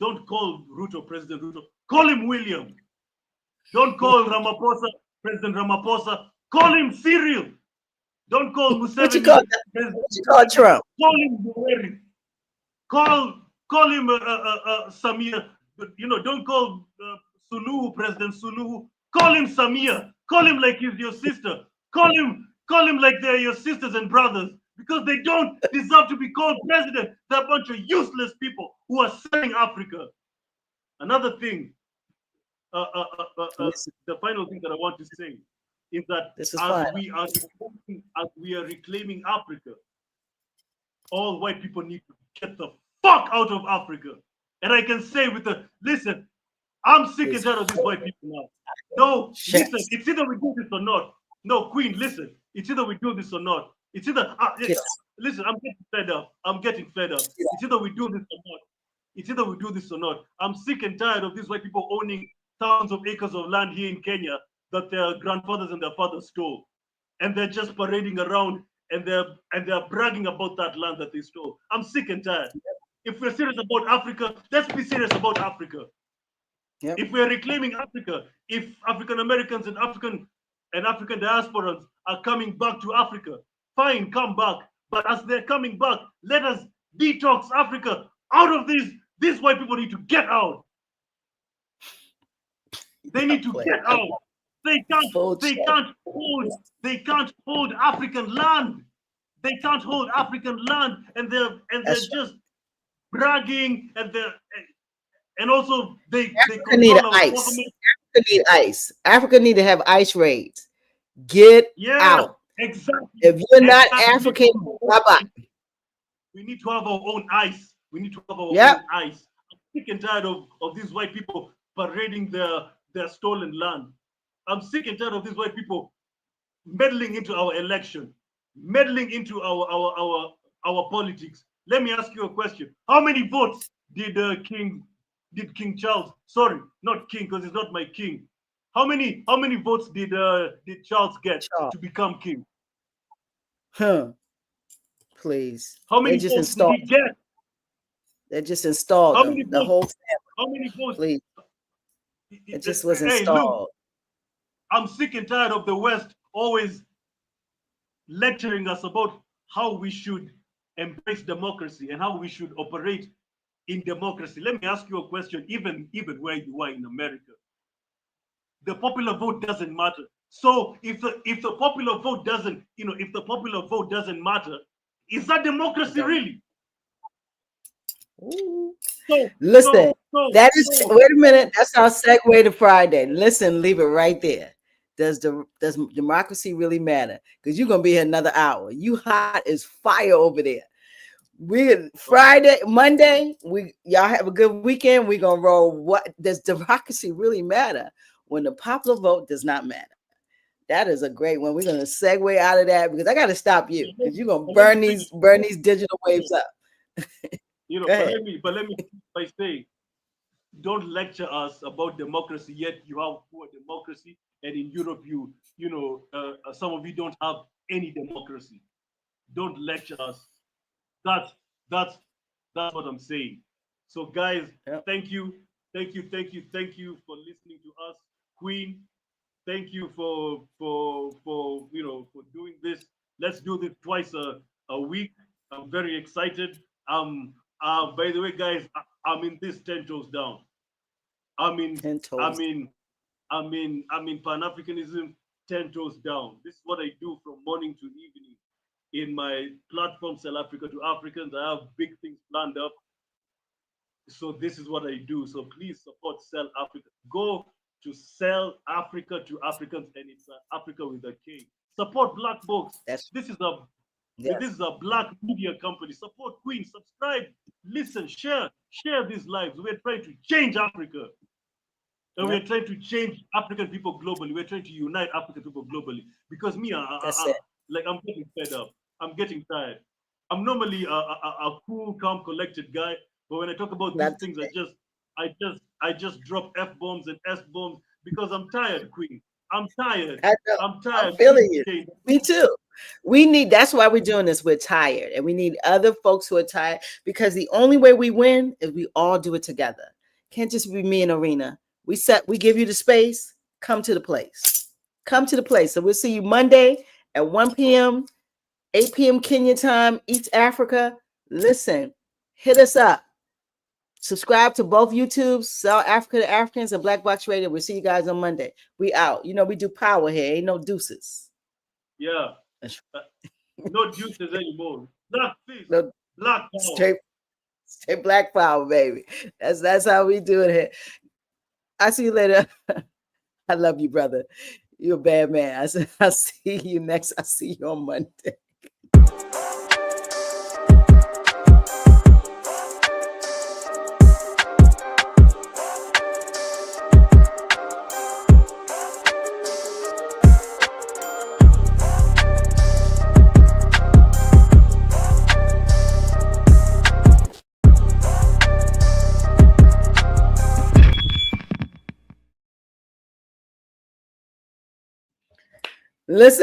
don't call Ruto President Ruto. Call him William. Don't call Ramaphosa President Ramaphosa. Call him Cyril. Don't call What you call Museveni President what you call Museveni. Trump? Call him Yoweri. Call him Samia. Don't call Suluhu President Suluhu. Call him Samia. Call him like he's your sister. Call him like they're your sisters and brothers, because they don't deserve to be called president. They're a bunch of useless people who are selling Africa. Another thing, uh, uh, uh, the final thing that I want to say is that This is as fine. we are reclaiming Africa, all white people need to get the fuck out of Africa. And I can say listen, I'm sick and tired of these white people now. No, listen, it's either we do this or not. No, Queen, listen, it's either we do this or not. It's either, listen, I'm getting fed up. It's either we do this or not. I'm sick and tired of these white people owning thousands of acres of land here in Kenya that their grandfathers and their fathers stole. And they're just parading around and they're bragging about that land that they stole. I'm sick and tired. If we're serious about Africa, let's be serious about Africa. Yep. If we're reclaiming Africa, if African Americans and African diasporans are coming back to Africa, fine, come back. But as they're coming back, let us detox Africa out of these. These white people need to get out. They need to get out. They can't hold African land. They can't hold African land, and they're just bragging, and also they need control our ice. government. Africa need ice. Africa need to have ice raids. Get out. Exactly. If you're not African, bye-bye. We need to have our own ice. We need to have our own ice. I'm sick and tired of these white people parading their stolen land. I'm sick and tired of these white people meddling into our election, meddling into our politics. Let me ask you a question. How many votes did King Charles? Sorry, not King, because he's not my king. How many votes did Charles get to become king? Please. How many votes did he get? They just installed How many the votes? whole family. How many votes? Please. It just was installed. Look, I'm sick and tired of the West always lecturing us about how we should embrace democracy and how we should operate in democracy. Let me ask you a question, even where you are in America. The popular vote doesn't matter. So if the popular vote doesn't, if the popular vote doesn't matter, is that democracy really? Listen, wait a minute. That's our segue to Friday. Listen, leave it right there. Does democracy really matter? Because you're gonna be here another hour. You hot as fire over there. Monday, y'all have a good weekend. We're gonna roll. What does democracy really matter when the popular vote does not matter? That is a great one. We're gonna segue out of that because I gotta stop you because you're gonna burn these digital waves up. But let me by saying, don't lecture us about democracy, yet you have poor democracy, and in Europe some of you don't have any democracy. Don't lecture us. That's what I'm saying. So guys, thank you for listening to us. Queen, thank you for doing this. Let's do this twice a week. I'm very excited. By the way, guys, I'm in this 10 toes down. I'm in Pan-Africanism 10 toes down. This is what I do from morning to evening in my platform, Sell Africa to Africans. I have big things planned up. So this is what I do. So please support Sell Africa. Go to Sell Africa to Africans, and it's Africa with a K. Support Black Box. This is a Black media company. Support Queen. Subscribe. Listen. Share these lives. We're trying to change Africa. And we're trying to change African people globally. We're trying to unite African people globally. Because me, I'm getting fed up. I'm getting tired. I'm normally a cool, calm, collected guy, but when I talk about these things, I just drop F-bombs and S-bombs because I'm tired, Queen. I'm tired. I'm tired. I'm feeling you. Me too. That's why we're doing this. We're tired, and we need other folks who are tired because the only way we win is we all do it together. Can't just be me and ORINA. We give you the space. Come to the place. Come to the place. So we'll see you Monday at 1 p.m., 8 p.m. Kenya time, East Africa. Listen, hit us up. Subscribe to both YouTubes, South Africa to Africans and Black Box Radio. We'll see you guys on Monday. We out. We do power here. Ain't no deuces. Yeah. No deuces anymore. Black peace. No, Black power. Straight Black power, baby. That's how we do it here. I see you later. I love you, brother. You're a bad man. I'll see you next. I'll see you on Monday. Listen.